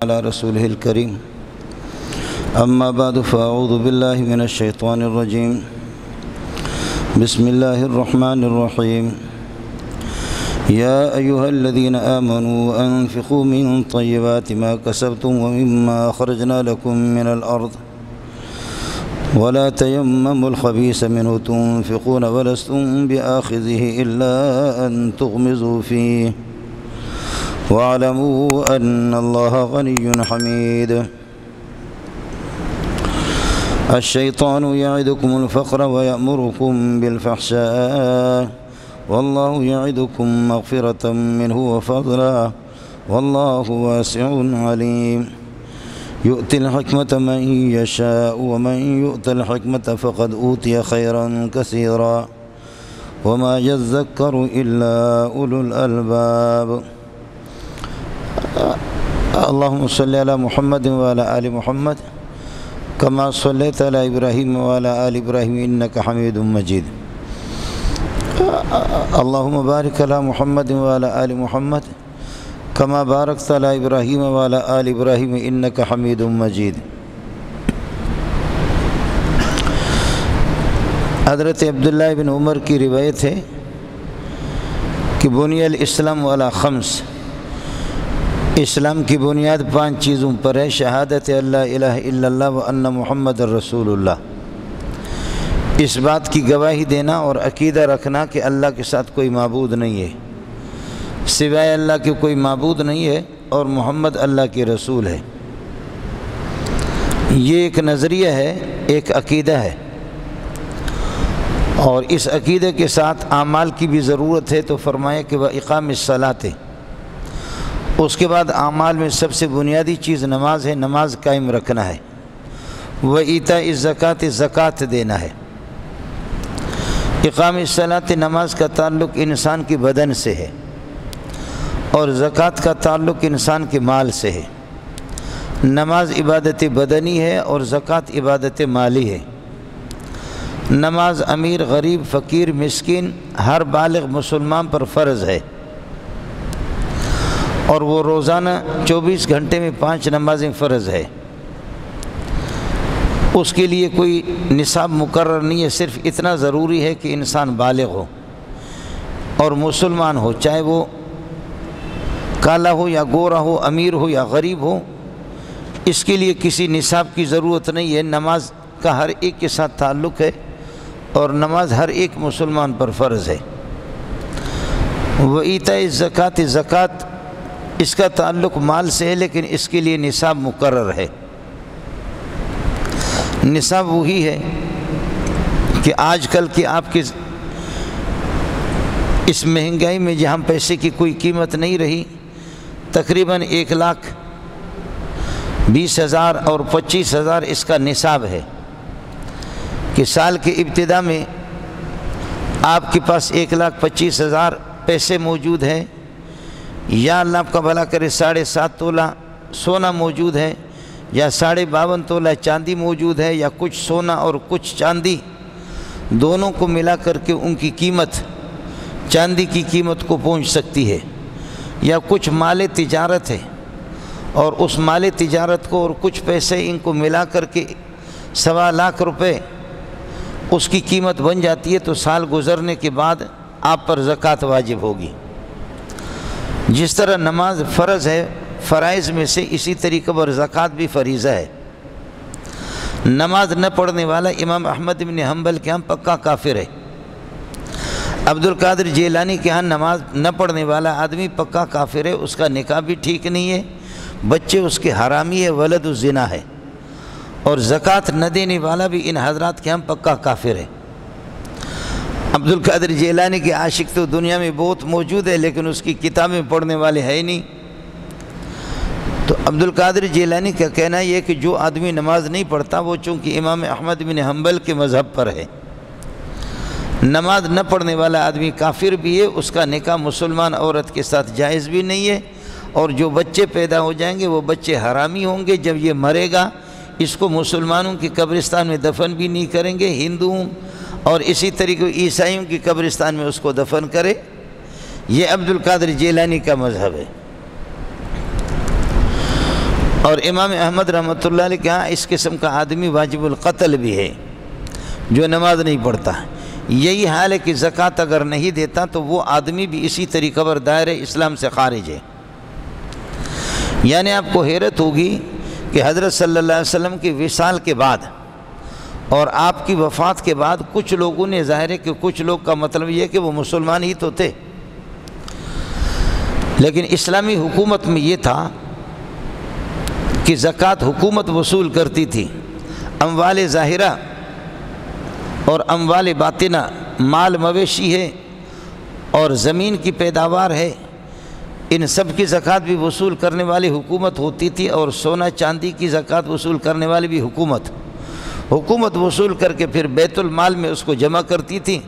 على رسوله الكريم أما بعد فأعوذ بالله من الشيطان الرجيم بسم الله الرحمن الرحيم يا أيها الذين آمنوا أنفقوا من طيبات ما كسبتم ومما أخرجنا لكم من الأرض ولا تيمموا الخبيث منه تنفقون ولستم بآخذه إلا أن تغمزوا فيه واعلموا أن الله غني حميد الشيطان يعدكم الفقر ويأمركم بالفحشاء والله يعدكم مغفرة منه وفضلا والله واسع عليم يؤتي الحكمة من يشاء ومن يؤت الحكمة فقد أوتي خيرا كثيرا وما يذكر إلا أولو الألباب اللهم صل على محمد وعلى آل محمد كما صليت على إبراهيم وعلى آل إبراهيم إنك حميد مجيد اللهم بارك على محمد وعلى آل محمد كما باركت على إبراهيم وعلى آل إبراهيم إنك حميد مجيد حضرت عبداللہ بن عمر کی روایت ہے کہ بنی الاسلام والا خمس، اسلام کی بنیاد 5 چیزوں پر ہے: شہادت اللہ الہ الا اللہ و ان محمد الرسول اللہ، اس بات کی گواہی دینا اور عقیدہ رکھنا کہ اللہ کے ساتھ کوئی معبود نہیں ہے، سوائے اللہ کے کوئی معبود نہیں ہے، اور محمد اللہ کے رسول ہے۔ یہ ایک نظریہ ہے، ایک عقیدہ ہے، اور اس عقیدے کے ساتھ اعمال کی بھی ضرورت ہے، تو فرمایا کہ وَإِقَامِ الصَّلَاةِ، اس کے بعد اعمال میں سب سے بنیادی چیز نماز ہے، نماز قائم رکھنا ہے۔ وَإِيتَاءِ الزَّكَاةِ، زکوٰۃ دینا ہے۔ اقام الصلاۃ، نماز کا تعلق انسان کے بدن سے ہے، اور زکوٰۃ کا تعلق انسان کے مال سے ہے۔ نماز عبادت بدنی ہے اور زکوٰۃ عبادت مالی ہے۔ نماز امیر، غریب، فقیر، مسکین، ہر بالغ مسلمان پر فرض ہے، اور وہ روزانہ 24 گھنٹے میں 5 نمازیں فرض ہے۔ اس کے لیے کوئی نصاب مقرر نہیں ہے، صرف اتنا ضروری ہے کہ انسان بالغ ہو اور مسلمان ہو، چاہے وہ کالا ہو یا گورا ہو، امیر ہو یا غریب ہو، اس کے لیے کسی نصاب کی ضرورت نہیں ہے۔ نماز کا ہر ایک کے ساتھ تعلق ہے، اور نماز ہر ایک مسلمان پر فرض ہے۔ وَإِيتَاءِ الزَّكَاةِ، زکوٰۃ اس کا تعلق مال سے ہے، لیکن اس کے لیے نصاب مقرر ہے۔ نصاب وہی ہے کہ آج کل کی آپ کی اس مہنگائی میں جہاں پیسے کی کوئی قیمت نہیں رہی، تقریباً 1,20,000 اور 25,000 اس کا نصاب ہے، کہ سال کے ابتدا میں آپ کے پاس 1,25,000 پیسے موجود ہیں، یا اللہ آپ کا بھلا کرے 7.5 تولہ سونا موجود ہے، یا 52.5 تولہ چاندی موجود ہے، یا کچھ سونا اور کچھ چاندی دونوں کو ملا کر کے ان کی قیمت چاندی کی قیمت کو پہنچ سکتی ہے، یا کچھ مال تجارت ہے، اور اس مال تجارت کو اور کچھ پیسے ان کو ملا کر کے 1.25 لاکھ روپے اس کی قیمت بن جاتی ہے، تو سال گزرنے کے بعد آپ پر زکوٰۃ واجب ہوگی۔ جس طرح نماز فرض ہے فرائض میں سے، اسی طریقے پر زکوٰۃ بھی فریضہ ہے۔ نماز نہ پڑھنے والا امام احمد بن حنبل کے ہاں پکا کافر ہے۔ عبد القادر جیلانی کے ہاں نماز نہ پڑھنے والا آدمی پکا کافر ہے، اس کا نکاح بھی ٹھیک نہیں ہے، بچے اس کے حرامی ہے، ولد الزنا ہے، اور زکوٰۃ نہ دینے والا بھی ان حضرات کے ہاں پکا کافر ہے۔ عبد القادر جیلانی کے عاشق تو دنیا میں بہت موجود ہے، لیکن اس کی کتابیں پڑھنے والے ہیں نہیں۔ تو عبد القادر جیلانی کا کہنا یہ ہے کہ جو آدمی نماز نہیں پڑھتا وہ چونکہ امام احمد بن حنبل کے مذہب پر ہے۔ نماز نہ پڑھنے والا آدمی کافر بھی ہے، اس کا نکاح مسلمان عورت کے ساتھ جائز بھی نہیں ہے، اور جو بچے پیدا ہو جائیں گے وہ بچے حرامی ہوں گے۔ جب یہ مرے گا اس کو مسلمانوں کی قبرستان میں دفن بھی نہیں کریں گے، ہندوؤں اور اسی طریقے عیسائیوں کی قبرستان میں اس کو دفن کرے۔ یہ عبد القادر جیلانی کا مذہب ہے۔ اور امام احمد رحمۃ اللہ علیہ کے ہاں اس قسم کا آدمی واجب القتل بھی ہے جو نماز نہیں پڑھتا۔ یہی حال ہے کہ زکوٰۃ اگر نہیں دیتا تو وہ آدمی بھی اسی طریقہ پر دائرہ اسلام سے خارج ہے۔ یعنی آپ کو حیرت ہوگی کہ حضرت صلی اللہ علیہ وسلم کی وصال کے بعد اور آپ کی وفات کے بعد کچھ لوگوں نے، ظاہر ہے کہ کچھ لوگ کا مطلب یہ ہے کہ وہ مسلمان ہی تو تھے، لیکن اسلامی حکومت میں یہ تھا کہ زکوٰۃ حکومت وصول کرتی تھی۔ اموال ظاہرہ اور اموال باطنہ، مال مویشی ہے اور زمین کی پیداوار ہے، ان سب کی زکوٰۃ بھی وصول کرنے والی حکومت ہوتی تھی، اور سونا چاندی کی زکوٰۃ وصول کرنے والی بھی حکومت وصول کر کے پھر بیت المال میں اس کو جمع کرتی تھی،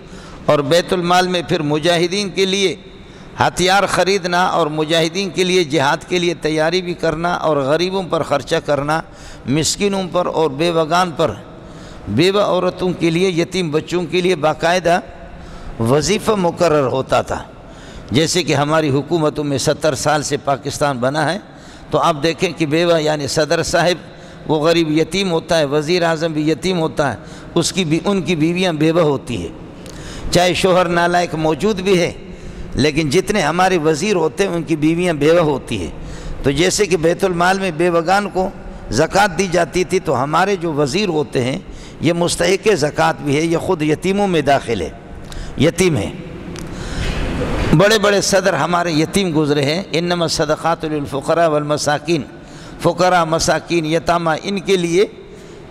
اور بیت المال میں پھر مجاہدین کے لیے ہتھیار خریدنا اور مجاہدین کے لیے جہاد کے لیے تیاری بھی کرنا، اور غریبوں پر خرچہ کرنا، مسکینوں پر اور بیوگان پر، بیوہ عورتوں کے لیے، یتیم بچوں کے لیے باقاعدہ وظیفہ مقرر ہوتا تھا۔ جیسے کہ ہماری حکومتوں میں 70 سال سے پاکستان بنا ہے تو آپ دیکھیں کہ بیوہ یعنی صدر صاحب وہ غریب یتیم ہوتا ہے، وزیر اعظم بھی یتیم ہوتا ہے، ان کی بیویاں بیوہ ہوتی ہے، چاہے شوہر نالائق موجود بھی ہے لیکن جتنے ہمارے وزیر ہوتے ہیں ان کی بیویاں بیوہ ہوتی ہے۔ تو جیسے کہ بیت المال میں بیوگان کو زکوٰۃ دی جاتی تھی، تو ہمارے جو وزیر ہوتے ہیں یہ مستحق زکوٰۃ بھی ہے، یہ خود یتیموں میں داخل ہے، یتیم ہے۔ بڑے بڑے صدر ہمارے یتیم گزرے ہیں۔ انما الصدقات للفقراء والمساکین، فقراء، مساکین، یتامہ، ان کے لیے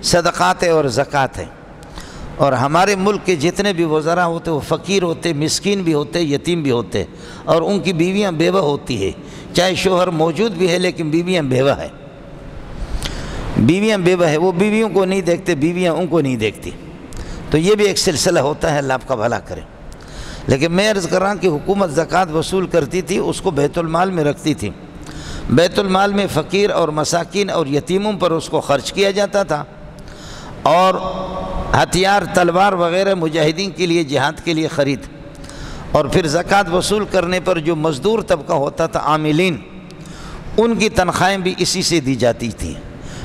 صدقات اور زکوٰۃ ہے۔ اور ہمارے ملک کے جتنے بھی وزراء ہوتے وہ فقیر ہوتے، مسکین بھی ہوتے، یتیم بھی ہوتے، اور ان کی بیویاں بیوہ ہوتی ہے، چاہے شوہر موجود بھی ہے لیکن بیویاں بیوہ ہے، بیویاں بیوہ ہے، وہ بیویوں کو نہیں دیکھتے، بیویاں ان کو نہیں دیکھتی۔ تو یہ بھی ایک سلسلہ ہوتا ہے، اللہ آپ کا بھلا کرے۔ لیکن میں عرض کر رہا ہوں کہ حکومت زکوٰۃ وصول کرتی تھی، اس کو بیت المال میں رکھتی تھی، بیت المال میں فقیر اور مساکین اور یتیموں پر اس کو خرچ کیا جاتا تھا، اور ہتھیار، تلوار وغیرہ مجاہدین کے لیے، جہاد کے لیے خرید، اور پھر زکوٰۃ وصول کرنے پر جو مزدور طبقہ ہوتا تھا، عاملین، ان کی تنخواہیں بھی اسی سے دی جاتی تھی،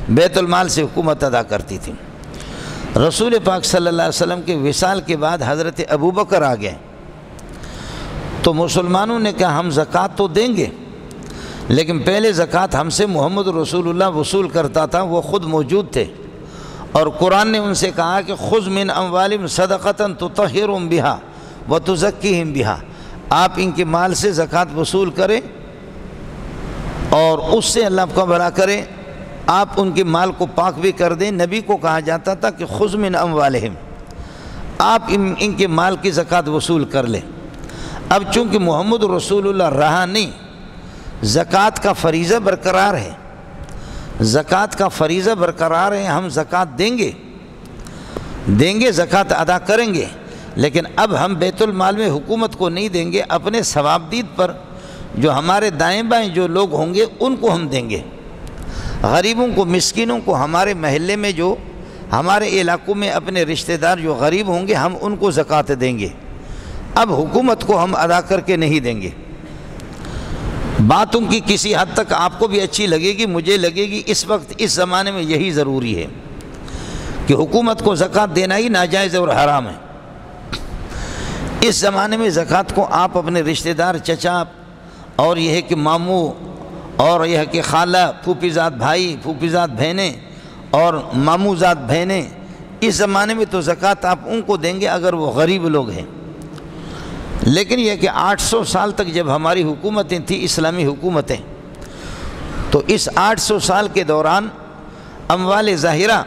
بیت المال سے حکومت ادا کرتی تھی۔ رسول پاک صلی اللہ علیہ وسلم کے وصال کے بعد حضرت ابوبکر آ گئے، تو مسلمانوں نے کہا ہم زکوٰۃ تو دیں گے، لیکن پہلے زکوٰۃ ہم سے محمد رسول اللہ وصول کرتا تھا، وہ خود موجود تھے، اور قرآن نے ان سے کہا کہ خذ من اموالہم صدقۃ تطہرہم بہا وتزکیہم بہا، آپ ان کے مال سے زکوٰۃ وصول کریں اور اس سے اللہ آپ کا بھلا کرے، آپ ان کے مال کو پاک بھی کر دیں۔ نبی کو کہا جاتا تھا کہ خذ من اموالہم، آپ ان کے مال کی زکوٰۃ وصول کر لیں۔ اب چونکہ محمد رسول اللہ رہا نہیں، زکوٰۃ کا فریضہ برقرار ہے، زکوٰۃ کا فریضہ برقرار ہے، ہم زکوٰۃ دیں گے، زکوٰۃ ادا کریں گے، لیکن اب ہم بیت المال میں حکومت کو نہیں دیں گے، اپنے ثوابدید پر جو ہمارے دائیں بائیں جو لوگ ہوں گے ان کو ہم دیں گے، غریبوں کو، مسکینوں کو، ہمارے محلے میں جو، ہمارے علاقوں میں اپنے رشتہ دار جو غریب ہوں گے ہم ان کو زکوٰۃ دیں گے، اب حکومت کو ہم ادا کر کے نہیں دیں گے۔ باتوں کی کسی حد تک آپ کو بھی اچھی لگے گی، مجھے لگے گی، اس وقت اس زمانے میں یہی ضروری ہے کہ حکومت کو زکوٰۃ دینا ہی ناجائز اور حرام ہے۔ اس زمانے میں زکوٰۃ کو آپ اپنے رشتہ دار، چچا، اور یہ ہے کہ ماموں، اور یہ ہے کہ خالہ، پھوپھی زاد بھائی، پھوپھی زاد بہنیں اور ماموں زاد بہنیں، اس زمانے میں تو زکوٰۃ آپ ان کو دیں گے اگر وہ غریب لوگ ہیں۔ لیکن یہ کہ 800 سال تک جب ہماری حکومتیں تھیں، اسلامی حکومتیں، تو اس 800 سال کے دوران اموال ظاہرہ،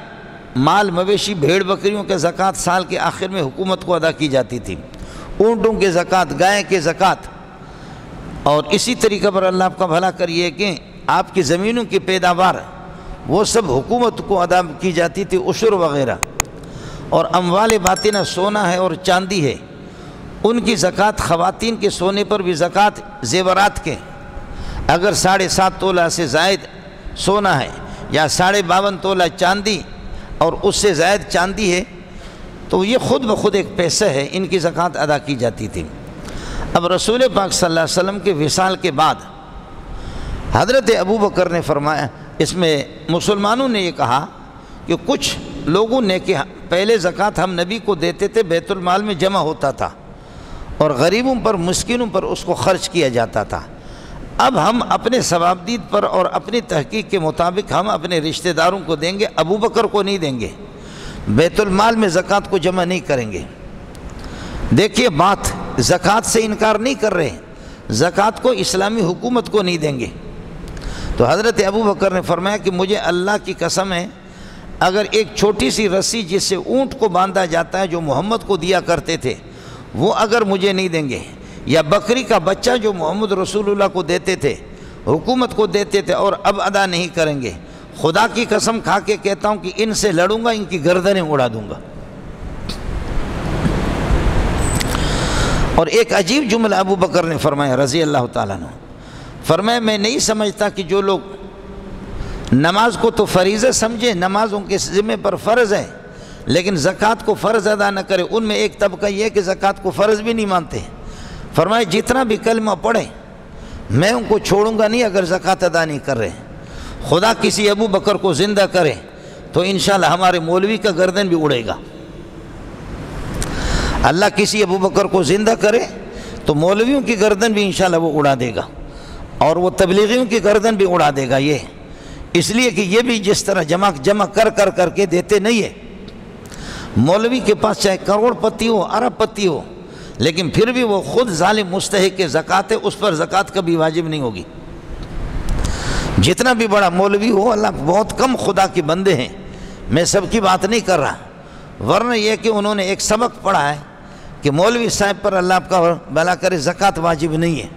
مال مویشی، بھیڑ بکریوں کے زکوٰۃ سال کے آخر میں حکومت کو ادا کی جاتی تھی، اونٹوں کے زکوٰۃ، گائے کے زکوٰۃ، اور اسی طریقے پر اللہ آپ کا بھلا کریے کہ آپ کی زمینوں کی پیداوار وہ سب حکومت کو ادا کی جاتی تھی، عشر وغیرہ، اور اموال باطنہ، سونا ہے اور چاندی ہے، ان کی زکوٰۃ، خواتین کے سونے پر بھی زکوٰۃ، زیورات کے، اگر 7.5 تولہ سے زائد سونا ہے یا 52.5 تولہ چاندی اور اس سے زائد چاندی ہے تو یہ خود بخود ایک پیسہ ہے، ان کی زکوٰۃ ادا کی جاتی تھی۔ اب رسول پاک صلی اللہ علیہ وسلم کے وصال کے بعد حضرت ابوبکر نے فرمایا، اس میں مسلمانوں نے یہ کہا کہ کچھ لوگوں نے کہ پہلے زکوٰۃ ہم نبی کو دیتے تھے، بیت المال میں جمع ہوتا تھا اور غریبوں پر مسکینوں پر اس کو خرچ کیا جاتا تھا، اب ہم اپنے ثوابدید پر اور اپنی تحقیق کے مطابق ہم اپنے رشتہ داروں کو دیں گے، ابو بکر کو نہیں دیں گے، بیت المال میں زکوٰۃ کو جمع نہیں کریں گے۔ دیکھیے بات، زکوٰۃ سے انکار نہیں کر رہے، زکوٰۃ کو اسلامی حکومت کو نہیں دیں گے۔ تو حضرت ابو بکر نے فرمایا کہ مجھے اللہ کی قسم ہے، اگر ایک چھوٹی سی رسی جس سے اونٹ کو باندھا جاتا ہے جو محمد کو دیا کرتے تھے وہ اگر مجھے نہیں دیں گے، یا بکری کا بچہ جو محمد رسول اللہ کو دیتے تھے، حکومت کو دیتے تھے اور اب ادا نہیں کریں گے، خدا کی قسم کھا کے کہتا ہوں کہ ان سے لڑوں گا، ان کی گردنیں اڑا دوں گا۔ اور ایک عجیب جملہ ابو بکر نے فرمایا رضی اللہ تعالیٰ عنہ، فرمایا میں نہیں سمجھتا کہ جو لوگ نماز کو تو فریضہ سمجھے، نماز ان کے ذمہ پر فرض ہے، لیکن زکوٰۃ کو فرض ادا نہ کرے، ان میں ایک طبقہ یہ ہے کہ زکوٰۃ کو فرض بھی نہیں مانتے۔ فرمایا جتنا بھی کلمہ پڑھے میں ان کو چھوڑوں گا نہیں اگر زکوٰۃ ادا نہیں کر رہے۔ خدا کسی ابو بکر کو زندہ کرے تو انشاءاللہ ہمارے مولوی کا گردن بھی اڑے گا۔ اللہ کسی ابو بکر کو زندہ کرے تو مولویوں کی گردن بھی انشاءاللہ وہ اڑا دے گا، اور وہ تبلیغیوں کی گردن بھی اڑا دے گا۔ یہ اس لیے کہ یہ بھی جس طرح جمع کر کے دیتے نہیں ہے۔ مولوی کے پاس چاہے کروڑ پتی ہو، ارب پتی ہو، لیکن پھر بھی وہ خود ظالم مستحق زکوٰۃ ہے، اس پر زکوٰۃ کبھی واجب نہیں ہوگی۔ جتنا بھی بڑا مولوی ہو، اللہ بہت کم خدا کے بندے ہیں، میں سب کی بات نہیں کر رہا، ورنہ یہ کہ انہوں نے ایک سبق پڑھا ہے کہ مولوی صاحب پر اللہ آپ کا بھلا کرے زکوٰۃ واجب نہیں ہے،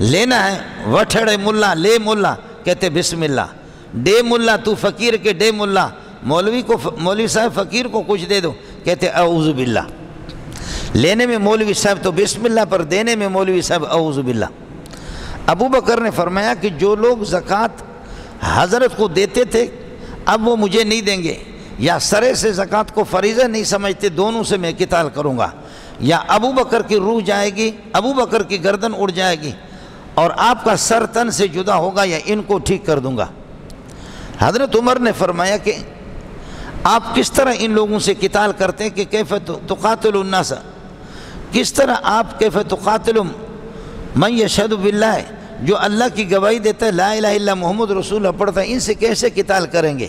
لینا ہے وٹھڑے ملا لے ملا کہتے بسم اللہ، ڈے ملا تو فقیر کے ڈے ملا، مولوی صاحب فقیر کو کچھ دے دو کہتے اعوذ باللہ، لینے میں مولوی صاحب تو بسم اللہ پر دینے میں مولوی صاحب اعوذ باللہ۔ ابو بکر نے فرمایا کہ جو لوگ زکوٰۃ حضرت کو دیتے تھے اب وہ مجھے نہیں دیں گے، یا سرے سے زکوٰۃ کو فریضہ نہیں سمجھتے، دونوں سے میں قتال کروں گا، یا ابو بکر کی روح جائے گی، ابو بکر کی گردن اڑ جائے گی اور آپ کا سر تن سے جدا ہوگا، یا ان کو ٹھیک کر دوں گا۔ حضرت عمر نے فرمایا کہ آپ کس طرح ان لوگوں سے قتال کرتے ہیں کہ کیف تقاتل الناس، کس طرح آپ کیف تقاتل من یشہد باللہ، جو اللہ کی گواہی دیتا ہے لا الہ الا محمد رسول اللہ پڑھتا ہے، ان سے کیسے قتال کریں گے؟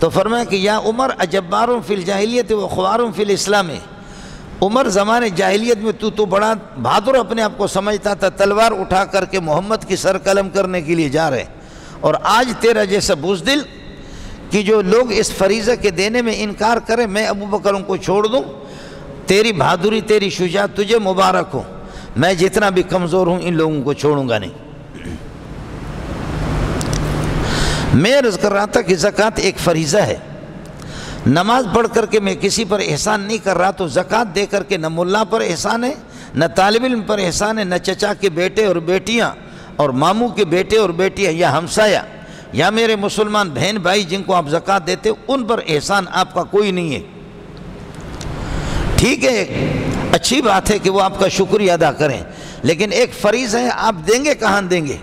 تو فرمایا کہ یا عمر اجبار فی الجاہلیت و خوار فی الاسلام، عمر زمانے جاہلیت میں تو بڑا بہادر اپنے آپ کو سمجھتا تھا، تلوار اٹھا کر کے محمد کی سر قلم کرنے کے لیے جا رہے، اور آج تیرا جیسا بزدل کہ جو لوگ اس فریضہ کے دینے میں انکار کریں، میں ابو بکروں کو چھوڑ دوں، تیری بہادری تیری شجاعت تجھے مبارک ہو، میں جتنا بھی کمزور ہوں ان لوگوں کو چھوڑوں گا نہیں۔ میں عرض کر رہا تھا کہ زکوٰۃ ایک فریضہ ہے، نماز پڑھ کر کے میں کسی پر احسان نہیں کر رہا، تو زکوٰۃ دے کر کے نہ ملا پر احسان ہے، نہ طالب علم پر احسان ہے، نہ چچا کے بیٹے اور بیٹیاں اور ماموں کے بیٹے اور بیٹیاں یا ہمسایہ یا میرے مسلمان بہن بھائی جن کو آپ زکوٰۃ دیتے ان پر احسان آپ کا کوئی نہیں ہے۔ ٹھیک ہے، اچھی بات ہے کہ وہ آپ کا شکریہ ادا کریں، لیکن ایک فریضہ ہے، آپ دیں گے کہاں دیں گے؟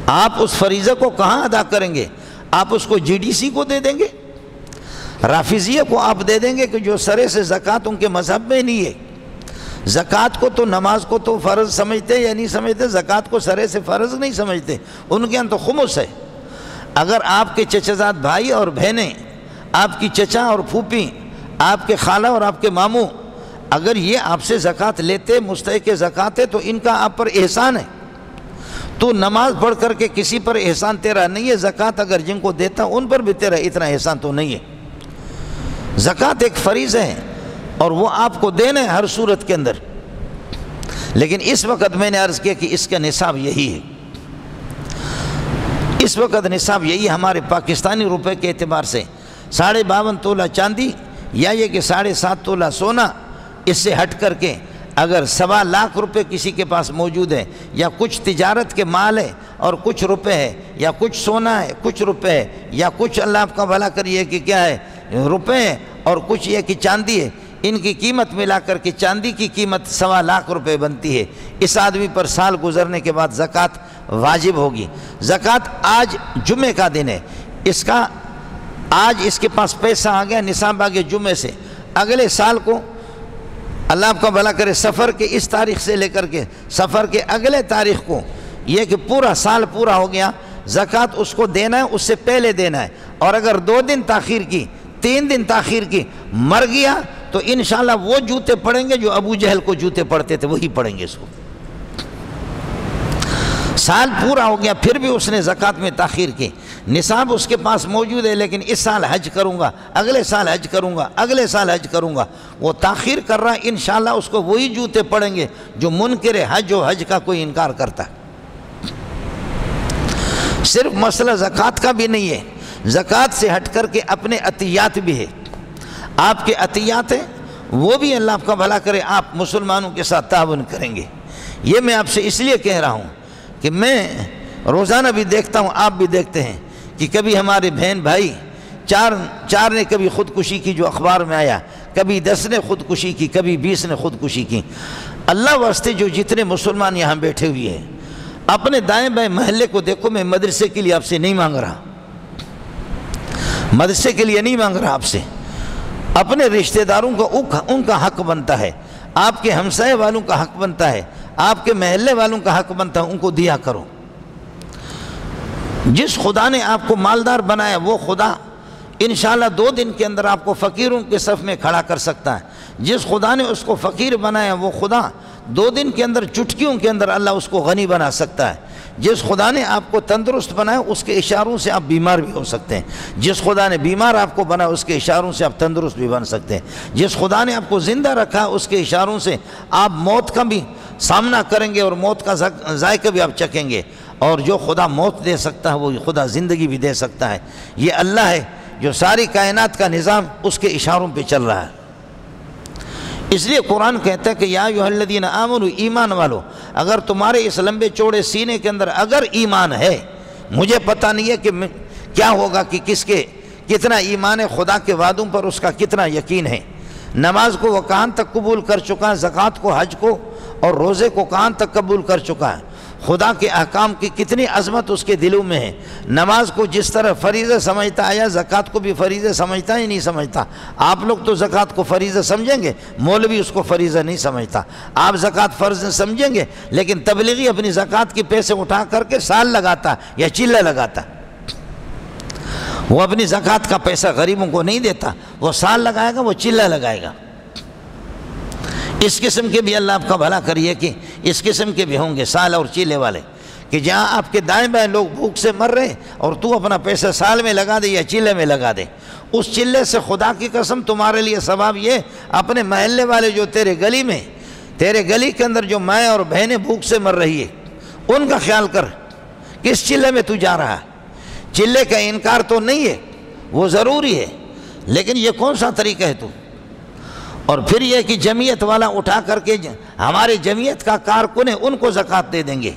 آپ اس فریضہ کو کہاں ادا کریں گے؟ آپ اس کو جی ڈی سی کو دے دیں گے، رافضیہ کو آپ دے دیں گے کہ جو سرے سے زکوٰۃ ان کے مذہب میں نہیں ہے۔ زکوٰۃ کو تو نماز کو تو فرض سمجھتے یا نہیں سمجھتے، زکوٰۃ کو سرے سے فرض نہیں سمجھتے، ان کے یہاں تو خمس ہے۔ اگر آپ کے چچزاد بھائی اور بہنیں، آپ کی چچا اور پھوپھی، آپ کے خالہ اور آپ کے ماموں، اگر یہ آپ سے زکوٰۃ لیتے، مستحق زکوٰۃ ہے، تو ان کا آپ پر احسان ہے۔ تو نماز پڑھ کر کے کسی پر احسان تیرا نہیں ہے، زکوٰۃ اگر جن کو دیتا ان پر بھی تیرا اتنا احسان تو نہیں ہے۔ زکوٰۃ ایک فریضہ ہے اور وہ آپ کو دینا ہے ہر صورت کے اندر، لیکن اس وقت میں نے عرض کیا کہ اس کا نصاب یہی ہے، اس وقت نصاب یہی ہے ہمارے پاکستانی روپے کے اعتبار سے 52.5 تولہ چاندی یا یہ کہ 7.5 تولہ سونا، اس سے ہٹ کر کے اگر 1.25 لاکھ روپے کسی کے پاس موجود ہے، یا کچھ تجارت کے مال ہے اور کچھ روپے ہے، یا کچھ سونا ہے کچھ روپے ہے، یا کچھ اللہ آپ کا بھلا کریے کہ کیا ہے روپے ہیں اور کچھ یہ کہ چاندی ہے، ان کی قیمت ملا کر کے چاندی کی قیمت 1.25 لاکھ روپے بنتی ہے۔ اس آدمی پر سال گزرنے کے بعد زکوٰۃ واجب ہوگی۔ زکوٰۃ آج جمعے کا دن ہے، آج اس کے پاس پیسہ آ گیا، نصاب آ گیا جمعے سے، اگلے سال کو اللہ آپ کا بھلا کرے سفر کے اس تاریخ سے لے کر کے سفر کے اگلے تاریخ کو یہ کہ پورا سال پورا ہو گیا، زکوٰۃ اس کو دینا ہے، اس سے پہلے دینا ہے۔ اور اگر 2 دن تاخیر کی، 3 دن تاخیر کی، مر گیا تو انشاءاللہ وہ جوتے پڑیں گے جو ابو جہل کو جوتے پڑتے تھے، وہی پڑیں گے اس کو۔ سال پورا ہو گیا پھر بھی اس نے زکوٰۃ میں تاخیر کی، نصاب اس کے پاس موجود ہے لیکن اس سال حج کروں گا، اگلے سال حج کروں گا، اگلے سال حج کروں گا، وہ تاخیر کر رہا ہے، انشاءاللہ اس کو وہی جوتے پڑیں گے جو منکر حج و حج کا کوئی انکار کرتا ہے۔ صرف مسئلہ زکوٰۃ کا بھی نہیں ہے، زکوٰۃ سے ہٹ کر کے اپنے عطیات بھی ہے، آپ کے عطیات ہیں وہ بھی اللہ آپ کا بھلا کرے آپ مسلمانوں کے ساتھ تعاون کریں گے۔ یہ میں آپ سے اس لیے کہہ رہا ہوں کہ میں روزانہ بھی دیکھتا ہوں، آپ بھی دیکھتے ہیں کہ کبھی ہمارے بہن بھائی چار نے کبھی خودکشی کی جو اخبار میں آیا، کبھی 10 نے خودکشی کی، کبھی 20 نے خودکشی کی۔ اللہ واسطے جو جتنے مسلمان یہاں بیٹھے ہوئے ہیں اپنے دائیں بائیں محلے کو دیکھو، میں مدرسے کے لیے آپ سے نہیں مانگ رہا، مدرسے کے لیے نہیں مانگ رہا آپ سے، اپنے رشتہ داروں کا ان کا حق بنتا ہے، آپ کے ہمسائے والوں کا حق بنتا ہے، آپ کے محلے والوں کا حق بنتا ہے، ان کو دیا کرو۔ جس خدا نے آپ کو مالدار بنایا وہ خدا انشاءاللہ 2 دن کے اندر آپ کو فقیروں کے صف میں کھڑا کر سکتا ہے۔ جس خدا نے اس کو فقیر بنایا وہ خدا 2 دن کے اندر چٹکیوں کے اندر اللہ اس کو غنی بنا سکتا ہے۔ جس خدا نے آپ کو تندرست بنایا اس کے اشاروں سے آپ بیمار بھی ہو سکتے ہیں، جس خدا نے بیمار آپ کو بنایا اس کے اشاروں سے آپ تندرست بھی بن سکتے ہیں، جس خدا نے آپ کو زندہ رکھا اس کے اشاروں سے آپ موت کا بھی سامنا کریں گے اور موت کا ذائقہ بھی آپ چکھیں گے۔ اور جو خدا موت دے سکتا ہے وہ خدا زندگی بھی دے سکتا ہے۔ یہ اللہ ہے جو ساری کائنات کا نظام اس کے اشاروں پہ چل رہا ہے۔ اس لیے قرآن کہتا ہے کہ یا ایھا الذین آمنوا، ایمان والو، اگر تمہارے اس لمبے چوڑے سینے کے اندر اگر ایمان ہے، مجھے پتہ نہیں ہے کہ کیا ہوگا کہ کس کے کتنا ایمان ہے، خدا کے وعدوں پر اس کا کتنا یقین ہے، نماز کو وہ کہاں تک قبول کر چکا ہے، زکوٰۃ کو، حج کو اور روزے کو کہاں تک قبول کر چکا ہے، خدا کے احکام کی کتنی عظمت اس کے دلوں میں ہے، نماز کو جس طرح فریضہ سمجھتا ہے یا زکوٰۃ کو بھی فریضہ سمجھتا ہے نہیں سمجھتا۔ آپ لوگ تو زکوٰۃ کو فریضہ سمجھیں گے، مولوی اس کو فریضہ نہیں سمجھتا۔ آپ زکوٰۃ فرض سمجھیں گے لیکن تبلیغی اپنی زکوٰۃ کے پیسے اٹھا کر کے سال لگاتا یا چلہ لگاتا، وہ اپنی زکوٰۃ کا پیسہ غریبوں کو نہیں دیتا، وہ سال لگائے گا، وہ چلہ لگائے گا۔ اس قسم کے بھی اللہ آپ کا بھلا کریے کہ اس قسم کے بھی ہوں گے سال اور چیلے والے، کہ جہاں آپ کے دائیں بائیں لوگ بھوک سے مر رہے ہیں اور تو اپنا پیسہ سال میں لگا دے یا چلے میں لگا دے، اس چلے سے خدا کی قسم تمہارے لیے ثواب یہ، اپنے محلے والے جو تیرے گلی میں، تیرے گلی کے اندر جو مائیں اور بہنیں بھوک سے مر رہی ہے ان کا خیال کر، کس چلے میں تو جا رہا ہے۔ چلے کا انکار تو نہیں ہے، وہ ضروری ہے، لیکن یہ کون سا طریقہ ہے تو؟ اور پھر یہ کہ جمعیت والا اٹھا کر کے ہمارے جمعیت کا کارکن ہے ان کو زکوٰۃ دے دیں گے،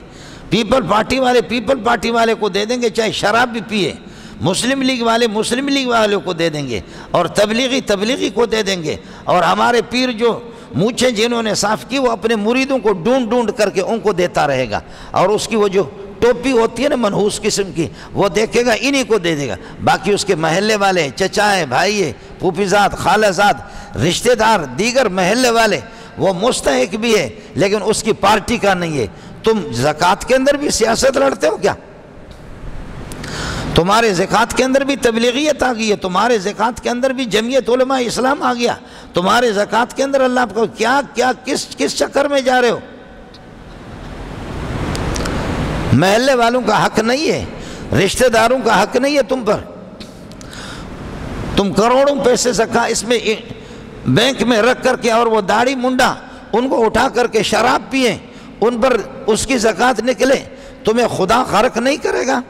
پیپل پارٹی والے کو دے دیں گے چاہے شراب بھی پیے، مسلم لیگ والے کو دے دیں گے، اور تبلیغی کو دے دیں گے، اور ہمارے پیر جو مونچھیں جنہوں نے صاف کی وہ اپنے مریدوں کو ڈھونڈ کر کے ان کو دیتا رہے گا، اور اس کی وہ جو ٹوپی ہوتی ہے نا منحوس قسم کی وہ دیکھے گا انہی کو دے دے گا، باقی اس کے محلے والے، چچائے، بھائیے، پھوپھی زاد، خالہ زاد، رشتہ دار، دیگر محلے والے وہ مستحق بھی ہے لیکن اس کی پارٹی کا نہیں ہے۔ تم زکوٰۃ کے اندر بھی سیاست لڑتے ہو کیا؟ تمہارے زکوٰۃ کے اندر بھی تبلیغیت آ گئی ہے، تمہارے زکوٰۃ کے اندر بھی جمعیت علماء اسلام آ گیا، تمہارے زکوٰۃ کے اندر اللہ آپ کو کس چکر میں جا رہے ہو؟ محلے والوں کا حق نہیں ہے، رشتہ داروں کا حق نہیں ہے تم پر، تم کروڑوں پیسے زکوٰۃ اس میں بینک میں رکھ کر کے اور وہ داڑھی منڈا ان کو اٹھا کر کے شراب پئیں، ان پر اس کی زکوٰۃ نکلے، تمہیں خدا غرق نہیں کرے گا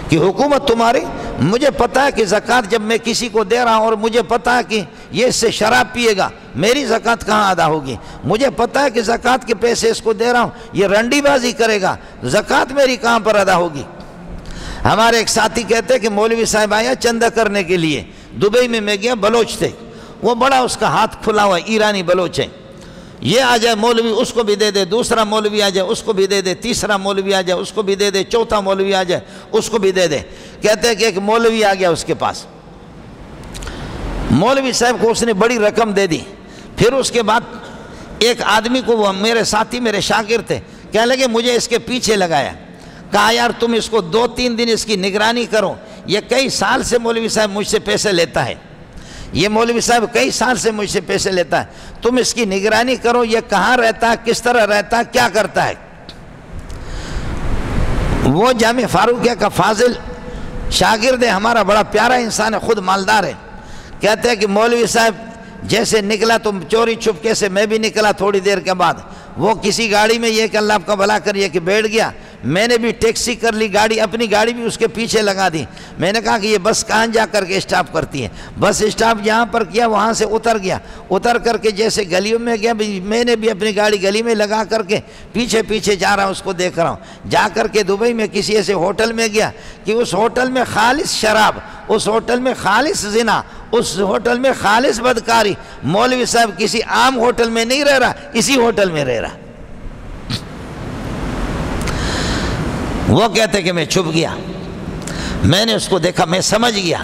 کہ حکومت تمہاری؟ مجھے پتہ ہے کہ زکوٰۃ جب میں کسی کو دے رہا ہوں اور مجھے پتہ ہے کہ یہ اس سے شراب پیے گا، میری زکوٰۃ کہاں ادا ہوگی؟ مجھے پتہ ہے کہ زکوٰۃ کے پیسے اس کو دے رہا ہوں یہ رنڈی بازی کرے گا، زکوٰۃ میری کہاں پر ادا ہوگی؟ ہمارے ایک ساتھی کہتے ہیں کہ مولوی صاحب آیا چندہ کرنے کے لیے، دبئی میں گیا، بلوچ تھے، وہ بڑا اس کا ہاتھ کھلا ہوا ایرانی بلوچ ہے، یہ آ جائے مولوی اس کو بھی دے دے، دوسرا مولوی آ جائے اس کو بھی دے دے، تیسرا مولوی آ جائے اس کو بھی دے دے، چوتھا مولوی آ جائے اس کو بھی دے دے۔ کہتے ہیں کہ ایک مولوی آ گیا اس کے پاس، مولوی صاحب کو اس نے بڑی رقم دے دی۔ پھر اس کے بعد ایک آدمی کو، وہ میرے ساتھی میرے شاگرد تھے، کہنے لگے مجھے اس کے پیچھے لگایا، کہا یار تم اس کو 2-3 دن اس کی نگرانی کرو، یہ کئی سال سے مولوی صاحب مجھ سے پیسے لیتا ہے، یہ مولوی صاحب کئی سال سے مجھ سے پیسے لیتا ہے، تم اس کی نگرانی کرو، یہ کہاں رہتا ہے، کس طرح رہتا ہے، کیا کرتا ہے۔ وہ جامع فاروقیہ کا فاضل شاگرد ہے ہمارا، بڑا پیارا انسان ہے، خود مالدار ہے۔ کہتے ہیں کہ مولوی صاحب جیسے نکلا تو چوری چھپکے سے میں بھی نکلا، تھوڑی دیر کے بعد وہ کسی گاڑی میں، یہ کہ اللہ آپ کا بھلا کریے، کہ بیٹھ گیا، میں نے بھی ٹیکسی کر لی، گاڑی اپنی گاڑی بھی اس کے پیچھے لگا دی۔ میں نے کہا کہ یہ بس کہاں جا کر کے اسٹاپ کرتی ہے، بس اسٹاپ جہاں پر کیا وہاں سے اتر گیا، اتر کر کے جیسے گلیوں میں گیا، میں نے بھی اپنی گاڑی گلی میں لگا کر کے پیچھے پیچھے جا رہا ہوں، اس کو دیکھ رہا ہوں۔ جا کر کے دبئی میں کسی ایسے ہوٹل میں گیا کہ اس ہوٹل میں خالص شراب، اس ہوٹل میں خالص زنا، اس ہوٹل میں خالص بدکاری۔ مولوی صاحب کسی عام ہوٹل میں نہیں رہ رہا، اسی ہوٹل میں رہ رہا۔ وہ کہتے کہ میں چھپ گیا، میں نے اس کو دیکھا، میں سمجھ گیا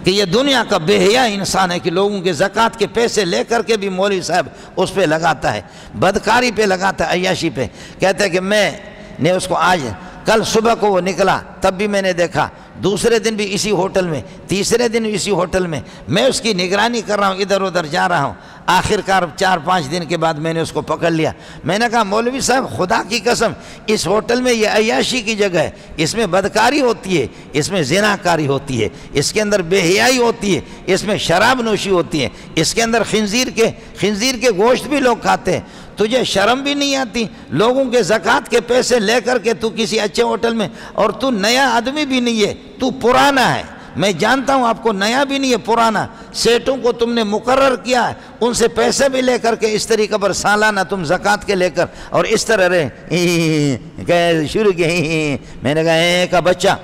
کہ یہ دنیا کا بے حیا انسان ہے، کہ لوگوں کے زکوٰۃ کے پیسے لے کر کے بھی مولوی صاحب اس پہ لگاتا ہے، بدکاری پہ لگاتا ہے، عیاشی پہ۔ کہتے کہ میں نے اس کو آج کل صبح کو وہ نکلا تب بھی میں نے دیکھا، دوسرے دن بھی اسی ہوٹل میں، تیسرے دن بھی اسی ہوٹل میں اس کی نگرانی کر رہا ہوں، ادھر ادھر جا رہا ہوں۔ آخر کار 4-5 دن کے بعد میں نے اس کو پکڑ لیا۔ میں نے کہا مولوی صاحب خدا کی قسم، اس ہوٹل میں یہ عیاشی کی جگہ ہے، اس میں بدکاری ہوتی ہے، اس میں زنا کاری ہوتی ہے، اس کے اندر بے حیائی ہوتی ہے، اس میں شراب نوشی ہوتی ہے، اس کے اندر خنزیر کے گوشت بھی لوگ کھاتے ہیں، تجھے شرم بھی نہیں آتی؟ لوگوں کے زکوٰۃ کے پیسے لے کر کے تو کسی اچھے ہوٹل میں، اور تو نیا آدمی بھی نہیں ہے، تو پرانا ہے، میں جانتا ہوں آپ کو، نیا بھی نہیں ہے، پرانا، سیٹوں کو تم نے مقرر کیا ہے، ان سے پیسے بھی لے کر کے اس طریقے پر سالانہ تم زکوٰۃ کے لے کر، اور اس طرح رہے شروع کیے۔ میں نے کہا اے کا بچہ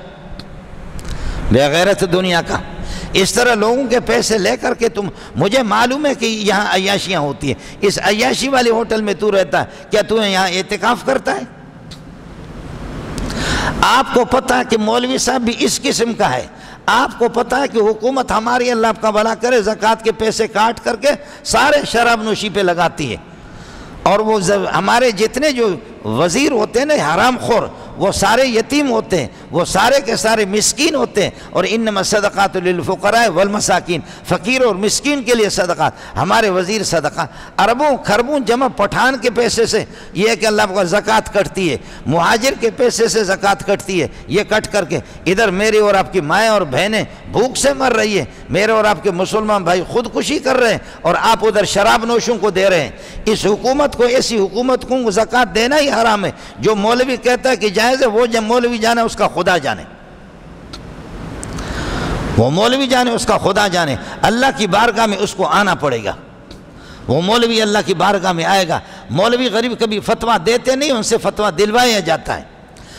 بے غیرت دنیا کا، اس طرح لوگوں کے پیسے لے کر کے تم، مجھے معلوم ہے کہ یہاں عیاشیاں ہوتی ہیں، اس عیاشی والے ہوٹل میں تو رہتا ہے، کیا تو یہاں اعتکاف کرتا ہے؟ آپ کو پتہ ہے کہ مولوی صاحب بھی اس قسم کا ہے، آپ کو پتہ ہے کہ حکومت ہماری اللہ آپ کا بھلا کرے زکوٰۃ کے پیسے کاٹ کر کے سارے شراب نوشی پہ لگاتی ہے، اور وہ ہمارے جتنے جو وزیر ہوتے ہیں نا حرام خور، وہ سارے یتیم ہوتے ہیں، وہ سارے کے سارے مسکین ہوتے ہیں، اور انما الصدقات للفقراء والمساکین، فقیر اور مسکین کے لیے صدقات، ہمارے وزیر صدقہ اربوں خربوں جمع پٹھان کے پیسے سے یہ ہے کہ اللہ کو زکوٰۃ کٹتی ہے، مہاجر کے پیسے سے زکوٰۃ کٹتی ہے، یہ کٹ کر کے ادھر میری اور آپ کی مائیں اور بہنیں بھوک سے مر رہی ہے، میرے اور آپ کے مسلمان بھائی خودکشی کر رہے ہیں، اور آپ ادھر شراب نوشوں کو دے رہے ہیں۔ اس حکومت کو، ایسی حکومت کو زکوٰۃ دینا ہی حرام ہے۔ جو مولوی کہتا ہے کہ جائز ہے، وہ جب مولوی جانے اس کا خدا جانے، وہ مولوی جانے اس کا خدا جانے، اللہ کی بارگاہ میں اس کو آنا پڑے گا، وہ مولوی اللہ کی بارگاہ میں آئے گا۔ مولوی غریب کبھی فتویٰ دیتے نہیں، ان سے فتویٰ دلوایا جاتا ہے،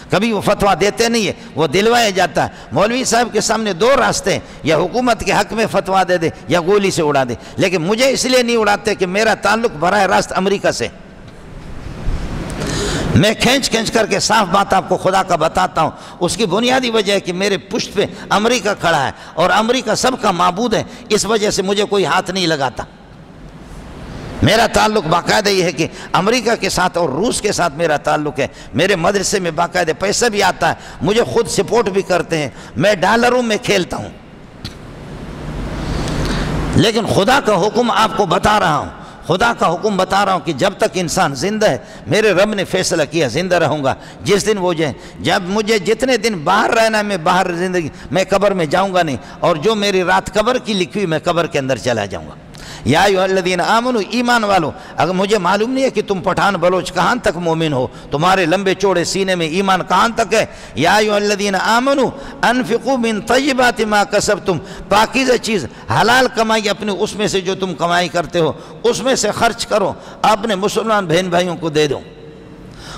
کبھی وہ فتویٰ دیتے نہیں ہے، وہ دلوایا جاتا ہے۔ مولوی صاحب کے سامنے 2 راستے ہیں، یا حکومت کے حق میں فتویٰ دے دے یا گولی سے اڑا دے، لیکن مجھے اس لیے نہیں اڑاتے کہ میرا تعلق براہ راست امریکہ سے، میں کھینچ کر کے صاف بات آپ کو خدا کا بتاتا ہوں۔ اس کی بنیادی وجہ ہے کہ میرے پشت پہ امریکہ کھڑا ہے، اور امریکہ سب کا معبود ہے، اس وجہ سے مجھے کوئی ہاتھ نہیں لگاتا۔ میرا تعلق باقاعدہ یہ ہے کہ امریکہ کے ساتھ اور روس کے ساتھ میرا تعلق ہے۔ میرے مدرسے میں باقاعدہ پیسہ بھی آتا ہے، مجھے خود سپورٹ بھی کرتے ہیں، میں ڈالروں میں کھیلتا ہوں، لیکن خدا کا حکم آپ کو بتا رہا ہوں، خدا کا حکم بتا رہا ہوں کہ جب تک انسان زندہ ہے، میرے رب نے فیصلہ کیا زندہ رہوں گا۔ جس دن وہ جائے، جب مجھے جتنے دن باہر رہنا ہے، میں باہر زندگی، میں قبر میں جاؤں گا نہیں، اور جو میری رات قبر کی لکھی ہوئی، میں قبر کے اندر چلا جاؤں گا۔ یا ایھا الذین آمنوا، ایمان والو، اگر مجھے معلوم نہیں ہے کہ تم پٹھان بلوچ کہاں تک مومن ہو، تمہارے لمبے چوڑے سینے میں ایمان کہاں تک ہے۔ یا ایھا الذین آمنوا انفقوا من طیبات ما کسبتم، پاکیزہ چیز حلال کمائی اپنے اس میں سے جو تم کمائی کرتے ہو، اس میں سے خرچ کرو، اپنے مسلمان بہن بھائیوں کو دے دو۔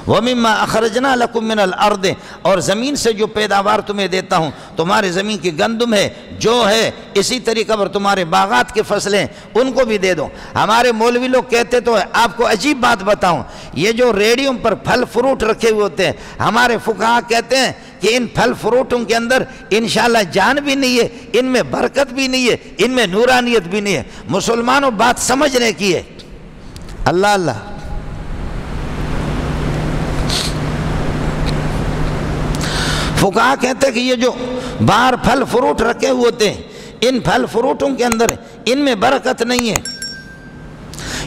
وَمِمَّا أَخْرَجْنَا لَكُم مِّنَ الْأَرْضِ، اور زمین سے جو پیداوار تمہیں دیتا ہوں، تمہارے زمین کی گندم ہے، جو ہے، اسی طریقہ پر تمہارے باغات کی فصلیں ان کو بھی دے دو۔ ہمارے مولوی لوگ کہتے تو آپ کو عجیب بات بتاؤں، یہ جو ریڈیوم پر پھل فروٹ رکھے ہوئے ہوتے ہیں، ہمارے فقہا کہتے ہیں کہ ان پھل فروٹوں کے اندر انشاءاللہ جان بھی نہیں ہے، ان میں برکت بھی نہیں ہے، ان میں نورانیت بھی نہیں ہے۔ مسلمانوں بات سمجھنے کی ہے۔ اللہ اللہ، فقہا کہتے ہیں کہ یہ جو باہر پھل فروٹ رکھے ہوئے ہوتے ہیں، ان پھل فروٹوں کے اندر ان میں برکت نہیں ہے۔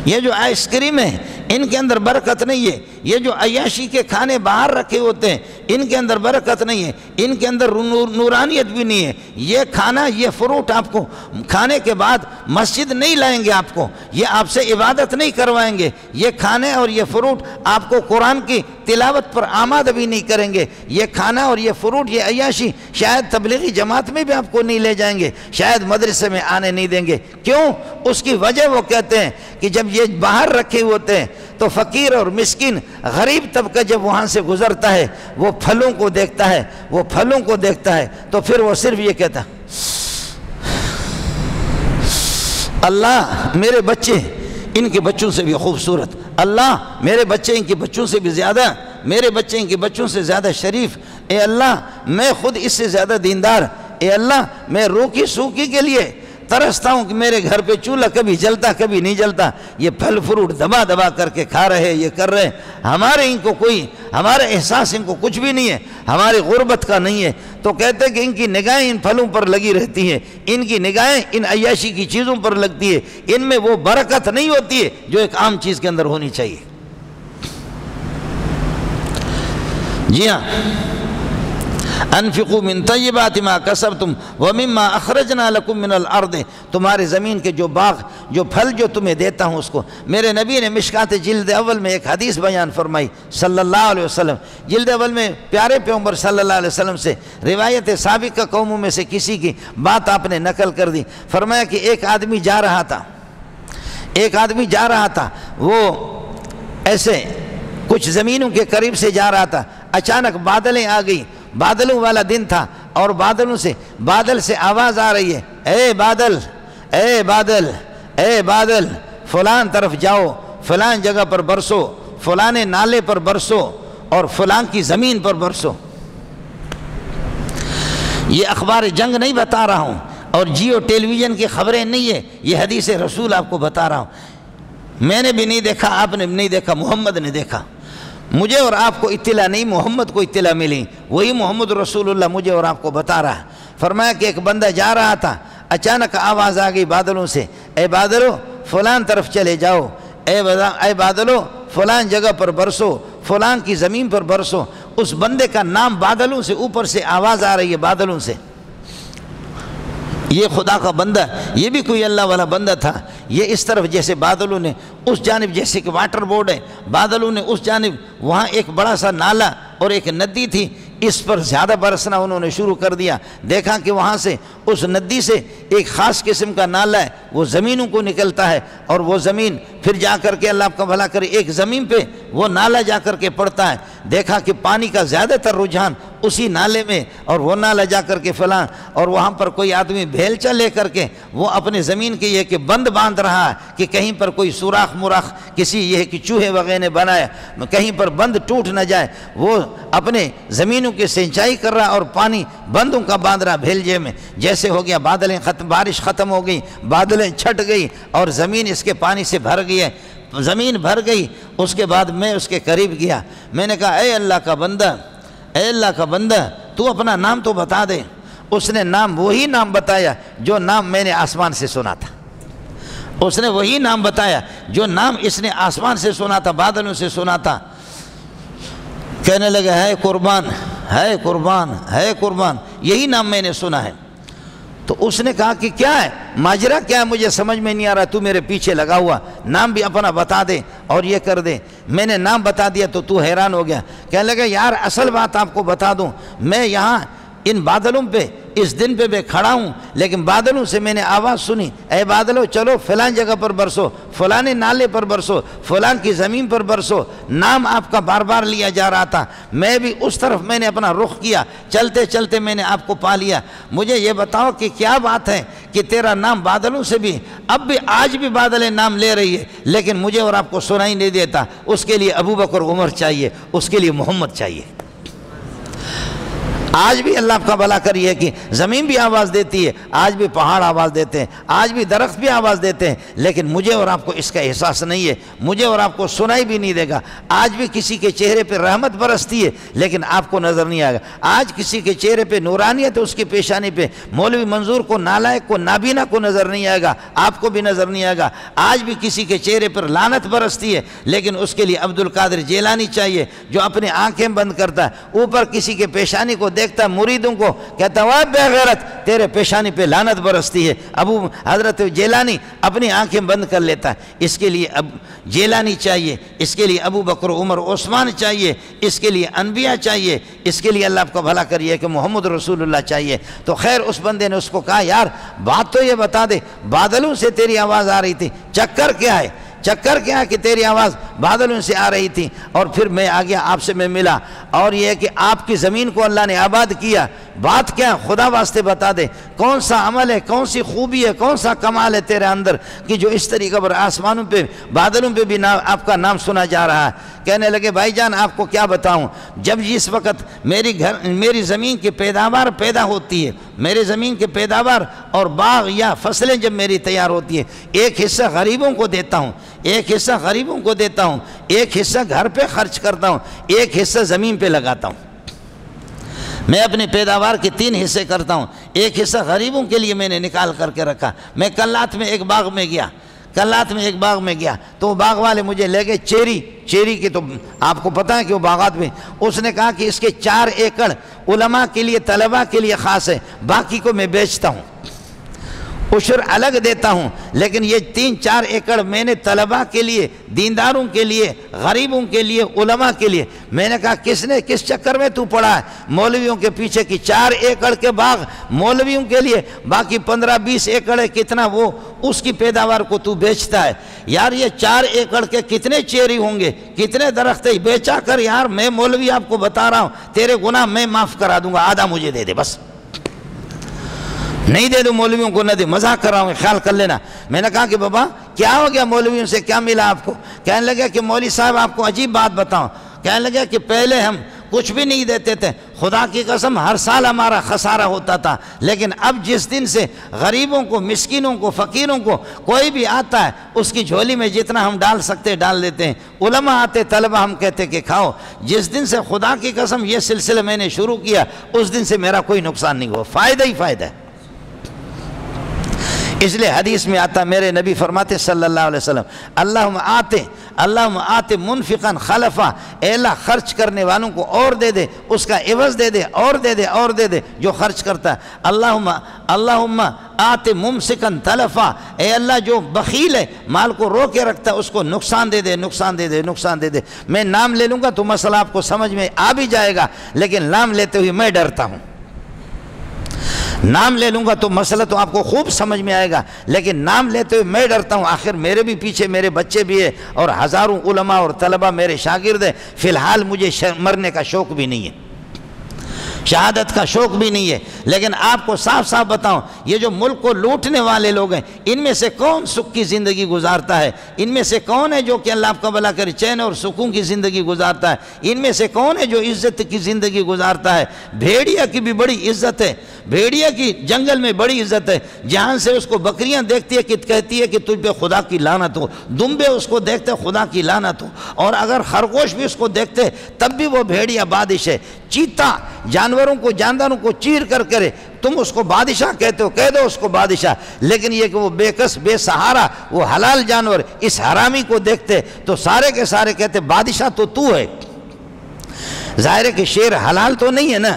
یہ جو آئس کریم ہے ان کے اندر برکت نہیں ہے۔ یہ جو عیاشی کے کھانے باہر رکھے ہوتے ہیں ان کے اندر برکت نہیں ہے، ان کے اندر نورانیت بھی نہیں ہے۔ یہ کھانا، یہ فروٹ آپ کو کھانے کے بعد مسجد نہیں لائیں گے، آپ کو یہ آپ سے عبادت نہیں کروائیں گے۔ یہ کھانے اور یہ فروٹ آپ کو قرآن کی تلاوت پر آمادہ بھی نہیں کریں گے۔ یہ کھانا اور یہ فروٹ، یہ عیاشی شاید تبلیغی جماعت میں بھی آپ کو نہیں لے جائیں گے، شاید مدرسے میں آنے نہیں دیں گے۔ کیوں؟ اس کی وجہ وہ کہتے ہیں کہ جب یہ باہر رکھے ہوتے ہیں تو فقیر اور مسکین غریب طبقہ جب وہاں سے گزرتا ہے، وہ پھلوں کو دیکھتا ہے، وہ پھلوں کو دیکھتا ہے تو پھر وہ صرف یہ کہتا ہے، اللہ میرے بچے ان کے بچوں سے بھی خوبصورت، اللہ میرے بچے ان کے بچوں سے بھی زیادہ، میرے بچے ان کے بچوں سے زیادہ شریف، اے اللہ میں خود اس سے زیادہ دیندار، اے اللہ میں روکی سوکی کے لیے ترستا ہوں کہ میرے گھر پہ چولہا کبھی جلتا کبھی نہیں جلتا، یہ پھل فروٹ دبا دبا کر کے کھا رہے، یہ کر رہے، ہمارے ان کو کوئی، ہمارا احساس ان کو کچھ بھی نہیں ہے، ہماری غربت کا نہیں ہے۔ تو کہتے ہیں کہ ان کی نگاہیں ان پھلوں پر لگی رہتی ہیں، ان کی نگاہیں ان عیاشی کی چیزوں پر لگتی ہے، ان میں وہ برکت نہیں ہوتی ہے جو ایک عام چیز کے اندر ہونی چاہیے۔ جی ہاں، انفقوا من طیبات ما کسبتم ومما اخرجنا لکم من الارض، تمہارے زمین کے جو باغ، جو پھل جو تمہیں دیتا ہوں اس کو۔ میرے نبی نے مشکات جلد اول میں ایک حدیث بیان فرمائی صلی اللہ علیہ وسلم، جلد اول میں پیارے پیغمبر صلی اللہ علیہ وسلم سے روایت سابقہ قوموں میں سے کسی کی بات آپ نے نقل کر دی۔ فرمایا کہ ایک آدمی جا رہا تھا، وہ ایسے کچھ زمینوں کے قریب سے جا رہا تھا، اچانک بادلیں آ گئی، بادلوں والا دن تھا، اور بادل سے آواز آ رہی ہے، اے بادل، اے بادل، اے بادل، فلان طرف جاؤ، فلان جگہ پر برسو، فلانے نالے پر برسو اور فلان کی زمین پر برسو۔ یہ اخبار جنگ نہیں بتا رہا ہوں اور جیو ٹیلی ویژن کی خبریں نہیں ہے، یہ حدیث رسول آپ کو بتا رہا ہوں۔ میں نے بھی نہیں دیکھا، آپ نے بھی نہیں دیکھا، محمد نے دیکھا۔ مجھے اور آپ کو اطلاع نہیں، محمد کو اطلاع ملی، وہی محمد رسول اللہ مجھے اور آپ کو بتا رہا ہے۔ فرمایا کہ ایک بندہ جا رہا تھا، اچانک آواز آ گئی بادلوں سے، اے بادلو فلان طرف چلے جاؤ، اے بادلو فلان جگہ پر برسو، فلان کی زمین پر برسو۔ اس بندے کا نام بادلوں سے، اوپر سے آواز آ رہی ہے بادلوں سے۔ یہ خدا کا بندہ، یہ بھی کوئی اللہ والا بندہ تھا، یہ اس طرف جیسے بادلوں نے اس جانب، جیسے کہ واٹر بورڈ ہے، بادلوں نے اس جانب، وہاں ایک بڑا سا نالا اور ایک ندی تھی، اس پر زیادہ برسنا انہوں نے شروع کر دیا۔ دیکھا کہ وہاں سے اس ندی سے ایک خاص قسم کا نالا ہے، وہ زمینوں کو نکلتا ہے، اور وہ زمین پھر جا کر کے، اللہ آپ کا بھلا کرے، ایک زمین پہ وہ نالا جا کر کے پڑتا ہے۔ دیکھا کہ پانی کا زیادہ تر رجحان اسی نالے میں، اور وہ نالا جا کر کے فلاں، اور وہاں پر کوئی آدمی بھیلچا لے کر کے وہ اپنے زمین کے یہ کہ بند باندھ رہا ہے کہ کہیں پر کوئی سوراخ مراخ کسی یہ کہ چوہے وغیرہ نے بنایا، کہیں پر بند ٹوٹ نہ جائے، وہ اپنے زمینوں کی سینچائی کر رہا اور پانی بندوں کا باندھ رہا بھیلجے میں۔ جیسے ہو گیا بادلیں ختم، بارش ختم ہو گئی، بادلیں چھٹ گئی اور زمین اس کے پانی سے بھر گئی ہے، زمین بھر گئی۔ اس کے بعد میں اس کے قریب گیا، میں نے کہا اے اللہ کا بندہ، اے اللہ کا بندہ، تو اپنا نام تو بتا دے۔ اس نے نام، وہی نام بتایا جو نام میں نے آسمان سے سنا تھا، اس نے وہی نام بتایا جو نام اس نے آسمان سے سنا تھا، بادلوں سے سنا تھا۔ کہنے لگا ہے قربان، ہے قربان، ہے قربان، یہی نام میں نے سنا ہے۔ تو اس نے کہا کہ کیا ہے ماجرا، کیا ہے، مجھے سمجھ میں نہیں آ رہا، تو میرے پیچھے لگا ہوا، نام بھی اپنا بتا دے اور یہ کر دے۔ میں نے نام بتا دیا تو حیران ہو گیا، کہنے لگا یار اصل بات آپ کو بتا دوں، میں یہاں ان بادلوں پہ اس دن پہ میں کھڑا ہوں، لیکن بادلوں سے میں نے آواز سنی، اے بادلوں چلو فلاں جگہ پر برسو، فلاں نالے پر برسو، فلاں کی زمین پر برسو۔ نام آپ کا بار بار لیا جا رہا تھا، میں بھی اس طرف میں نے اپنا رخ کیا، چلتے چلتے میں نے آپ کو پا لیا۔ مجھے یہ بتاؤ کہ کیا بات ہے کہ تیرا نام بادلوں سے بھی، اب بھی آج بھی بادلیں نام لے رہی ہے، لیکن مجھے اور آپ کو سنائی نہیں دیتا۔ اس کے لیے ابو بکر عمر چاہیے، اس کے لیے محمد چاہیے۔ آج بھی اللہ کا بھلا کریے کہ زمین بھی آواز دیتی ہے، آج بھی پہاڑ آواز دیتے ہیں، آج بھی درخت بھی آواز دیتے ہیں، لیکن مجھے اور آپ کو اس کا احساس نہیں ہے، مجھے اور آپ کو سنائی بھی نہیں دے گا۔ آج بھی کسی کے چہرے پہ رحمت برستی ہے، لیکن آپ کو نظر نہیں آئے گا۔ آج کسی کے چہرے پہ نورانیت ہے، اس کی پیشانی پہ مولوی منظور کو، نالائق کو، نابینا کو نظر نہیں آئے گا، آپ کو بھی نظر نہیں آئے گا۔ آج بھی کسی کے چہرے پر لعنت برستی ہے، لیکن اس کے لیے عبد القادر جیلانی چاہیے، جو اپنی آنکھیں بند کرتا ہے، اوپر کسی کے پیشانی کو دیکھتا ہے، مریدوں کو کہتا ہے بے غیرت تیرے پیشانی پہ لعنت برستی ہے۔ حضرت جیلانی اپنی آنکھیں بند کر لیتا ہے۔ اس کے لیے اب جیلانی چاہیے، اس کے لیے ابو بکر عمر عثمان چاہیے، اس کے لیے انبیاء چاہیے، اس کے لیے اللہ آپ کا بھلا کریے کہ محمد رسول اللہ چاہیے۔ تو خیر اس بندے نے اس کو کہا یار بات تو یہ بتا دے، بادلوں سے تیری آواز آ رہی تھی، چکر کیا ہے؟ چکر کیا کہ تیری آواز بادلوں سے آ رہی تھی؟ اور پھر میں آ گیا، آپ سے میں ملا، اور یہ ہے کہ آپ کی زمین کو اللہ نے آباد کیا، بات کیا خدا واسطے بتا دے، کون سا عمل ہے، کون سی خوبی ہے، کون سا کمال ہے تیرے اندر کہ جو اس طریقے پر آسمانوں پہ بادلوں پہ بھی آپ کا نام سنا جا رہا ہے۔ کہنے لگے بھائی جان آپ کو کیا بتاؤں، جب جس وقت میری زمین کی پیداوار پیدا ہوتی ہے، میری زمین کی پیداوار اور باغ یا فصلیں جب میری تیار ہوتی ہے، ایک حصہ غریبوں کو دیتا ہوں، ایک حصہ غریبوں کو دیتا ہوں، ایک حصہ گھر پہ خرچ کرتا ہوں، ایک حصہ زمین پہ لگاتا ہوں۔ میں اپنی پیداوار کے 3 حصے کرتا ہوں، ایک حصہ غریبوں کے لیے میں نے نکال کر کے رکھا۔ میں کلات میں ایک باغ میں گیا تو وہ باغ والے مجھے لے گئے چیری کی، تو آپ کو پتہ ہے کہ وہ باغات میں، اس نے کہا کہ اس کے 4 ایکڑ علماء کے لیے، طلباء کے لیے خاص ہے، باقی کو میں بیچتا ہوں، عشر الگ دیتا ہوں، لیکن یہ 3-4 ایکڑ میں نے طلباء کے لیے، دینداروں کے لیے، غریبوں کے لیے، علماء کے لیے۔ میں نے کہا کس چکر میں تو پڑا ہے؟ مولویوں کے پیچھے کی 4 ایکڑ کے باغ مولویوں کے لیے، باقی 15-20 ایکڑ ہے کتنا وہ اس کی پیداوار کو تو بیچتا ہے۔ یار یہ 4 ایکڑ کے کتنے چیری ہوں گے، کتنے درخت ہے، بیچا کر یار، میں مولوی آپ کو بتا رہا ہوں تیرے گناہ میں معاف کرا دوں گا، آدھا مجھے دے دے بس۔ نہیں دے دو مولویوں کو نہ دے، مذاق کر رہا ہوں، خیال کر لینا۔ میں نے کہا کہ بابا کیا ہو گیا، مولویوں سے کیا ملا آپ کو؟ کہنے لگا کہ مولوی صاحب آپ کو عجیب بات بتاؤں، کہنے لگا کہ پہلے ہم کچھ بھی نہیں دیتے تھے، خدا کی قسم ہر سال ہمارا خسارہ ہوتا تھا، لیکن اب جس دن سے غریبوں کو، مسکینوں کو، فقیروں کو کوئی بھی آتا ہے اس کی جھولی میں جتنا ہم ڈال سکتے ڈال دیتے ہیں۔ علماء آتے، طلبہ ہم کہتے کہ کھاؤ۔ جس دن سے خدا کی قسم یہ سلسلہ میں نے شروع کیا، اس دن سے میرا کوئی نقصان نہیں ہوا، فائدہ ہی فائدہ ہے۔ اس لیے حدیث میں آتا، میرے نبی فرماتے صلی اللہ علیہ وسلم، اللہم آتے منفقاً خلفا، اے اللہ خرچ کرنے والوں کو اور دے دے، اس کا عوض دے دے، اور دے دے، اور دے دے جو خرچ کرتا ہے۔ اللہم آتے ممسکاً تلفا، اے اللہ جو بخیل ہے، مال کو رو کے رکھتا ہے، اس کو نقصان دے دے، نقصان دے دے، نقصان دے دے۔ میں نام لے لوں گا تو مسئلہ آپ کو سمجھ میں آ بھی جائے گا، لیکن نام لیتے ہوئے میں ڈرتا ہوں۔ نام لے لوں گا تو مسئلہ تو آپ کو خوب سمجھ میں آئے گا، لیکن نام لیتے ہوئے میں ڈرتا ہوں، آخر میرے بھی پیچھے میرے بچے بھی ہیں اور ہزاروں علماء اور طلبہ میرے شاگرد ہیں۔ فی الحال مجھے مرنے کا شوق بھی نہیں ہے، شہادت کا شوق بھی نہیں ہے، لیکن آپ کو صاف صاف بتاؤں، یہ جو ملک کو لوٹنے والے لوگ ہیں، ان میں سے کون سکھ کی زندگی گزارتا ہے؟ ان میں سے کون ہے جو کہ اللہ آپ کا بھلا کرے چین اور سکون کی زندگی گزارتا ہے؟ ان میں سے کون ہے جو عزت کی زندگی گزارتا ہے؟ بھیڑیا کی بھی بڑی عزت ہے، بھیڑیا کی جنگل میں بڑی عزت ہے، جہاں سے اس کو بکریاں دیکھتی ہے کہ کہتی ہے کہ تجھ پہ خدا کی لعنت ہو، دمبے اس کو دیکھتے خدا کی لعنت ہو، اور اگر خرگوش بھی اس کو دیکھتے تب بھی وہ بھیڑیا بادش ہے۔ چیتا جانوروں کو چیر کر کرے، تم اس کو بادشاہ کہتے ہو، کہہ دو اس کو بادشاہ، لیکن یہ کہ وہ بے کس بے سہارا وہ حلال جانور اس حرامی کو دیکھتے تو سارے کے سارے کہتے بادشاہ تو ہے۔ ظاہر ہے کہ شیر حلال تو نہیں ہے نا،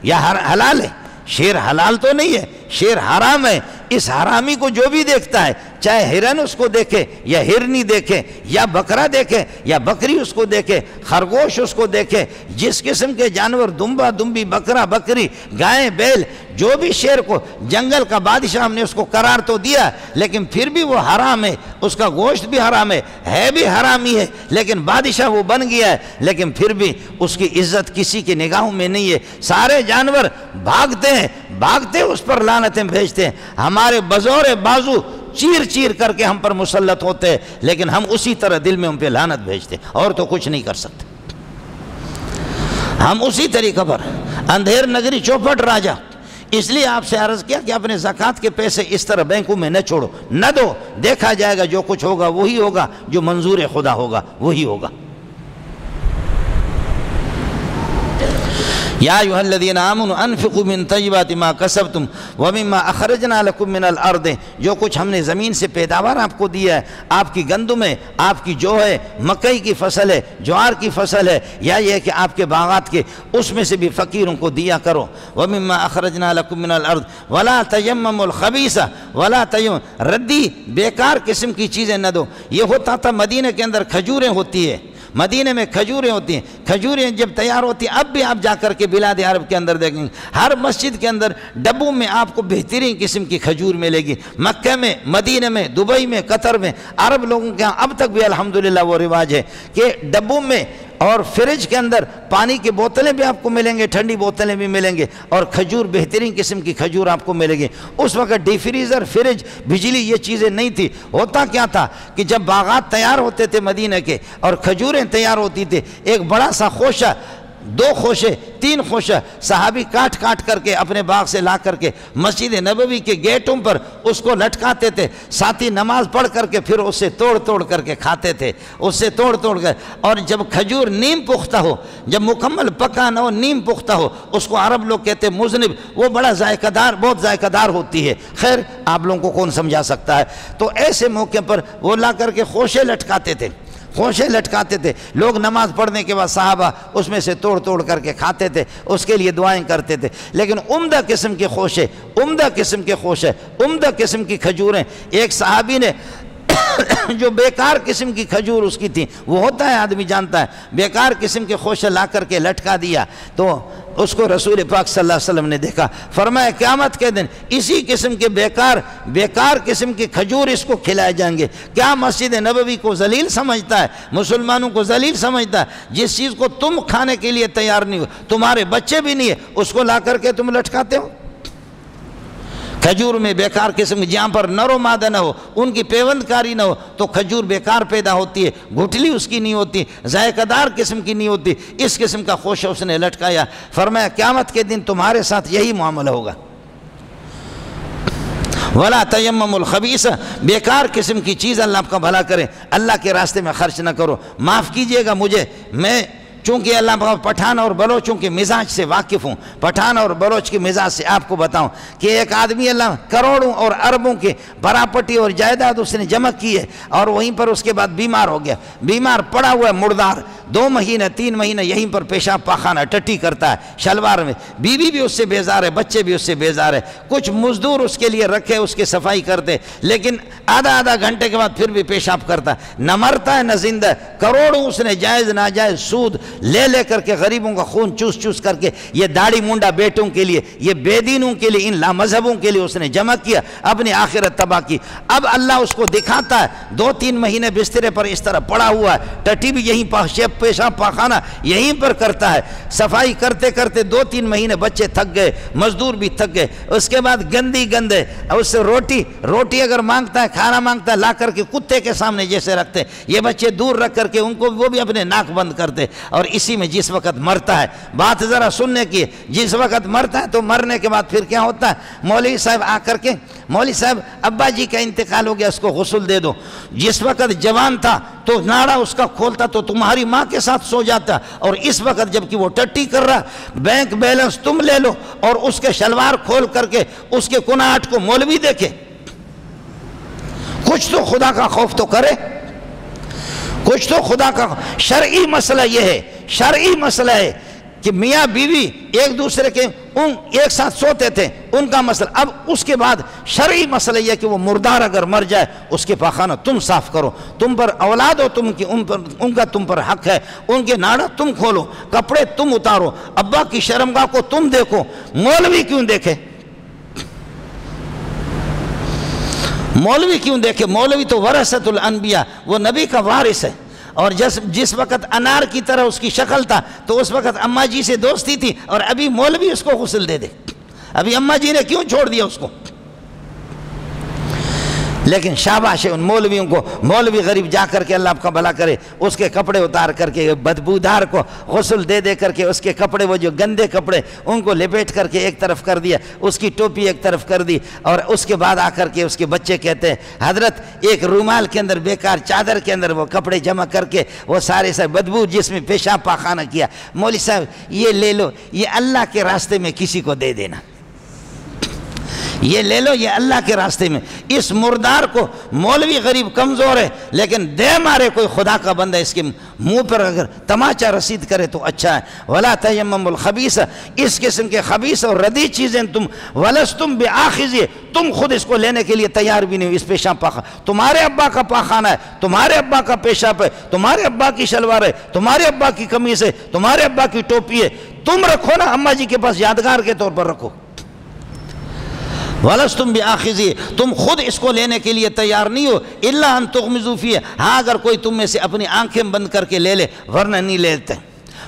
یا حلال ہے؟ شیر حلال تو نہیں ہے، شیر حرام ہے۔ اس حرامی کو جو بھی دیکھتا ہے چاہے ہرن اس کو دیکھے یا ہرنی دیکھے یا بکرا دیکھے یا بکری اس کو دیکھے، خرگوش اس کو دیکھے، جس قسم کے جانور، دمبا دمبی، بکرا بکری، گائے بیل، جو بھی شیر کو، جنگل کا بادشاہ ہم نے اس کو قرار تو دیا لیکن پھر بھی وہ حرام ہے، اس کا گوشت بھی حرام ہے بھی حرامی ہے، لیکن بادشاہ وہ بن گیا ہے، لیکن پھر بھی اس کی عزت کسی کی نگاہوں میں نہیں ہے۔ سارے جانور بھاگتے ہیں اس پر لعنتیں بھیجتے ہیں، ہمارے بزور بازو چیر چیر کر کے ہم پر مسلط ہوتے ہیں، لیکن ہم اسی طرح دل میں ان پہ لعنت بھیجتے ہیں اور تو کچھ نہیں کر سکتے۔ ہم اسی طریقہ پر اندھیر نگری چوپٹ راجہ، اس لیے آپ سے عرض کیا کہ اپنے زکوٰۃ کے پیسے اس طرح بینکوں میں نہ چھوڑو، نہ دو، دیکھا جائے گا جو کچھ ہوگا وہی ہوگا، جو منظور خدا ہوگا وہی ہوگا۔ یا ایھا الذین آمنوا انفقوا من طیبات ما کسبتم ومما اخرجنا لکم من الارض، جو کچھ ہم نے زمین سے پیداوار آپ کو دیا ہے، آپ کی گندم ہے، آپ کی جو ہے مکئی کی فصل ہے، جوار کی فصل ہے، یا یہ کہ آپ کے باغات کے، اس میں سے بھی فقیروں کو دیا کرو۔ ومما اخرجنا لکم من الارض ولا تیمموا الخبیث ولا تیمموا، ردی بیکار قسم کی چیزیں نہ دو۔ یہ ہوتا تھا مدینہ کے اندر کھجوریں ہوتی ہے، مدینہ میں کھجوریں ہوتی ہیں، کھجوریں جب تیار ہوتی ہیں، اب بھی آپ جا کر کے بلاد عرب کے اندر دیکھیں گے، ہر مسجد کے اندر ڈبوں میں آپ کو بہترین قسم کی کھجور ملے گی۔ مکہ میں، مدینہ میں، دبئی میں، قطر میں، عرب لوگوں کے ہاں اب تک بھی الحمدللہ وہ رواج ہے کہ ڈبوں میں اور فریج کے اندر پانی کی بوتلیں بھی آپ کو ملیں گے، ٹھنڈی بوتلیں بھی ملیں گے، اور کھجور بہترین قسم کی کھجور آپ کو ملے گی۔ اس وقت ڈی فریزر، فریج، بجلی یہ چیزیں نہیں تھی۔ ہوتا کیا تھا کہ جب باغات تیار ہوتے تھے مدینہ کے اور کھجوریں تیار ہوتی تھی، ایک بڑا سا خوشہ، 2 خوشے، 3 خوشہ صحابی کاٹ کاٹ کر کے اپنے باغ سے لا کر کے مسجد نبوی کے گیٹوں پر اس کو لٹکاتے تھے، ساتھی نماز پڑھ کر کے پھر اس سے توڑ توڑ کر کے کھاتے تھے، اس سے توڑ توڑ کر۔ اور جب کھجور نیم پختہ ہو، جب مکمل پکا نہ ہو، نیم پختہ ہو، اس کو عرب لوگ کہتے ہیں مذنب، وہ بڑا ذائقہ دار، بہت ذائقہ دار ہوتی ہے۔ خیر آپ لوگوں کو کون سمجھا سکتا ہے۔ تو ایسے موقع پر وہ لا کر کے خوشے لٹکاتے تھے، خوشے لٹکاتے تھے، لوگ نماز پڑھنے کے بعد صحابہ اس میں سے توڑ توڑ کر کے کھاتے تھے، اس کے لیے دعائیں کرتے تھے۔ لیکن عمدہ قسم کے خوشے، عمدہ قسم کے خوشے، عمدہ قسم کی کھجوریں، ایک صحابی نے جو بیکار قسم کی کھجور اس کی تھی، وہ ہوتا ہے آدمی جانتا ہے، بیکار قسم کے خوشے لا کر کے لٹکا دیا، تو اس کو رسول پاک صلی اللہ علیہ وسلم نے دیکھا، فرمایا قیامت کے دن اسی قسم کے بیکار قسم کے کھجور اس کو کھلائے جائیں گے۔ کیا مسجد نبوی کو ذلیل سمجھتا ہے، مسلمانوں کو ذلیل سمجھتا ہے؟ جس چیز کو تم کھانے کے لیے تیار نہیں ہو، تمہارے بچے بھی نہیں ہے، اس کو لا کر کے تم لٹکاتے ہو۔ کھجور میں بیکار قسم، جہاں پر نر و مادہ نہ ہو، ان کی پیوند کاری نہ ہو، تو کھجور بیکار پیدا ہوتی ہے، گھٹلی اس کی نہیں ہوتی، ذائقہ دار قسم کی نہیں ہوتی۔ اس قسم کا خوشہ اس نے لٹکایا، فرمایا قیامت کے دن تمہارے ساتھ یہی معاملہ ہوگا۔ وَلَا تَيَمَّمُوا الْخَبِيثَ، بیکار قسم کی چیز، اللہ آپ کا بھلا کرے، اللہ کے راستے میں خرچ نہ کرو۔ معاف کیجئے گا مجھے، میں چونکہ اللہ پٹھان اور بلوچوں کے مزاج سے واقف ہوں، پٹھان اور بلوچ کے مزاج سے آپ کو بتاؤں کہ ایک آدمی اللہ کروڑوں اور اربوں کے پراپرٹی اور جائیداد اس نے جمع کی ہے، اور وہیں پر اس کے بعد بیمار ہو گیا، بیمار پڑا ہوا ہے مردار، 2 مہینہ 3 مہینہ یہیں پر پیشاب پاخانہ ٹٹی کرتا ہے شلوار میں، بیوی بھی اس سے بیزار ہے، بچے بھی اس سے بیزار ہے، کچھ مزدور اس کے لیے رکھے، اس کے صفائی کرتے، لیکن آدھا گھنٹے کے بعد پھر بھی پیشاب کرتا ہے، نہ مرتا ہے نہ زندہ ہے۔ کروڑوں اس نے جائز ناجائز سود لے کر کے غریبوں کا خون چوس چوس کر کے، یہ داڑھی مونڈا بیٹوں کے لیے، یہ بے دینوں کے لیے، ان لامذہبوں کے لیے اس نے جمع کیا، اپنی آخرت تباہ کی۔ اب اللہ اس کو دکھاتا ہے 2-3 مہینے بسترے پر اس طرح پڑا ہوا ہے، ٹٹی بھی یہیں پیشاب پاخانہ یہیں پر کرتا ہے، صفائی کرتے کرتے 2-3 مہینے بچے تھک گئے، مزدور بھی تھک گئے، اس کے بعد گندے اس سے روٹی اگر مانگتا ہے، کھانا مانگتا ہے، لا کر کے کتے کے سامنے جیسے رکھتے، یہ بچے دور رکھ کر کے ان کو، وہ بھی اپنے ناک بند کرتے، اور اسی میں جس وقت مرتا ہے، بات ذرا سننے کی ہے، جس وقت مرتا ہے تو مرنے کے بعد پھر کیا ہوتا ہے، مولوی صاحب آ کر کے، مولوی صاحب ابا جی کا انتقال ہو گیا، اس کو غسل دے دو۔ جس وقت جوان تھا تو ناڑا اس کا کھولتا تو تمہاری ماں کے ساتھ سو جاتا، اور اس وقت جب کہ وہ ٹٹی کر رہا، بینک بیلنس تم لے لو، اور اس کے شلوار کھول کر کے اس کے کناٹ کو مولوی دیکھے۔ کچھ تو خدا کا خوف تو کرے، کچھ تو خدا کا۔ شرعی مسئلہ یہ ہے، شرعی مسئلہ ہے کہ میاں بیوی ایک دوسرے کے ایک ساتھ سوتے تھے، ان کا مسئلہ. اب اس کے بعد شرعی مسئلہ یہ کہ وہ مردار اگر مر جائے اس کے پاخانہ تم صاف کرو, تم پر اولاد ہو, ان کا تم پر حق ہے, ان کے ناڑا تم کھولو, کپڑے تم اتارو, ابا کی شرمگاہ کو تم دیکھو. مولوی کیوں دیکھے؟ مولوی کیوں دیکھے؟ مولوی تو ورثۃ الانبیاء, وہ نبی کا وارث ہے. اور جس وقت انار کی طرح اس کی شکل تھا تو اس وقت اماں جی سے دوستی تھی, اور ابھی مولوی اس کو غسل دے دے. ابھی اماں جی نے کیوں چھوڑ دیا اس کو؟ لیکن شاباش ہے ان مولویوں کو. مولوی غریب جا کر کے اللہ آپ کا بھلا کرے اس کے کپڑے اتار کر کے بدبودار کو غسل دے دے کر کے اس کے کپڑے, وہ جو گندے کپڑے, ان کو لپیٹ کر کے ایک طرف کر دیا, اس کی ٹوپی ایک طرف کر دی, اور اس کے بعد آ کر کے اس کے بچے کہتے ہیں حضرت ایک رومال کے اندر, بیکار چادر کے اندر وہ کپڑے جمع کر کے وہ سارے بدبو جس میں پیشاب پاخانہ کیا. مولوی صاحب یہ لے لو, یہ اللہ کے راستے میں کسی کو دے دینا, یہ لے لو, یہ اللہ کے راستے میں. اس مردار کو مولوی غریب کمزور ہے لیکن دے مارے کوئی خدا کا بندہ اس کے منہ پر اگر تماچا رسید کرے تو اچھا ہے. وَلَا تَيَمَّمُوا الْخَبِيثَ, اس قسم کے خبیث اور ردی چیزیں تم, وَلَسْتُمْ بِآخِذِهِ, تم خود اس کو لینے کے لیے تیار بھی نہیں ہو. اس پیشاب پاخانہ تمہارے ابا کا پاخانہ ہے, تمہارے ابا کا پیشاب ہے, تمہارے ابا کی شلوار ہے, تمہارے ابا کی قمیص ہے, تمہارے ابا کی ٹوپی ہے, تم رکھو نا, اماں جی کے پاس یادگار کے طور پر رکھو. وَلَسْتُمْ بِآخِذِهِ, تم خود اس کو لینے کے لیے تیار نہیں ہو. إِلَّا أَن تُغْمِضُوا فِيهِ, ہاں اگر کوئی تم میں سے اپنی آنکھیں بند کر کے لے لے, ورنہ نہیں لیتے.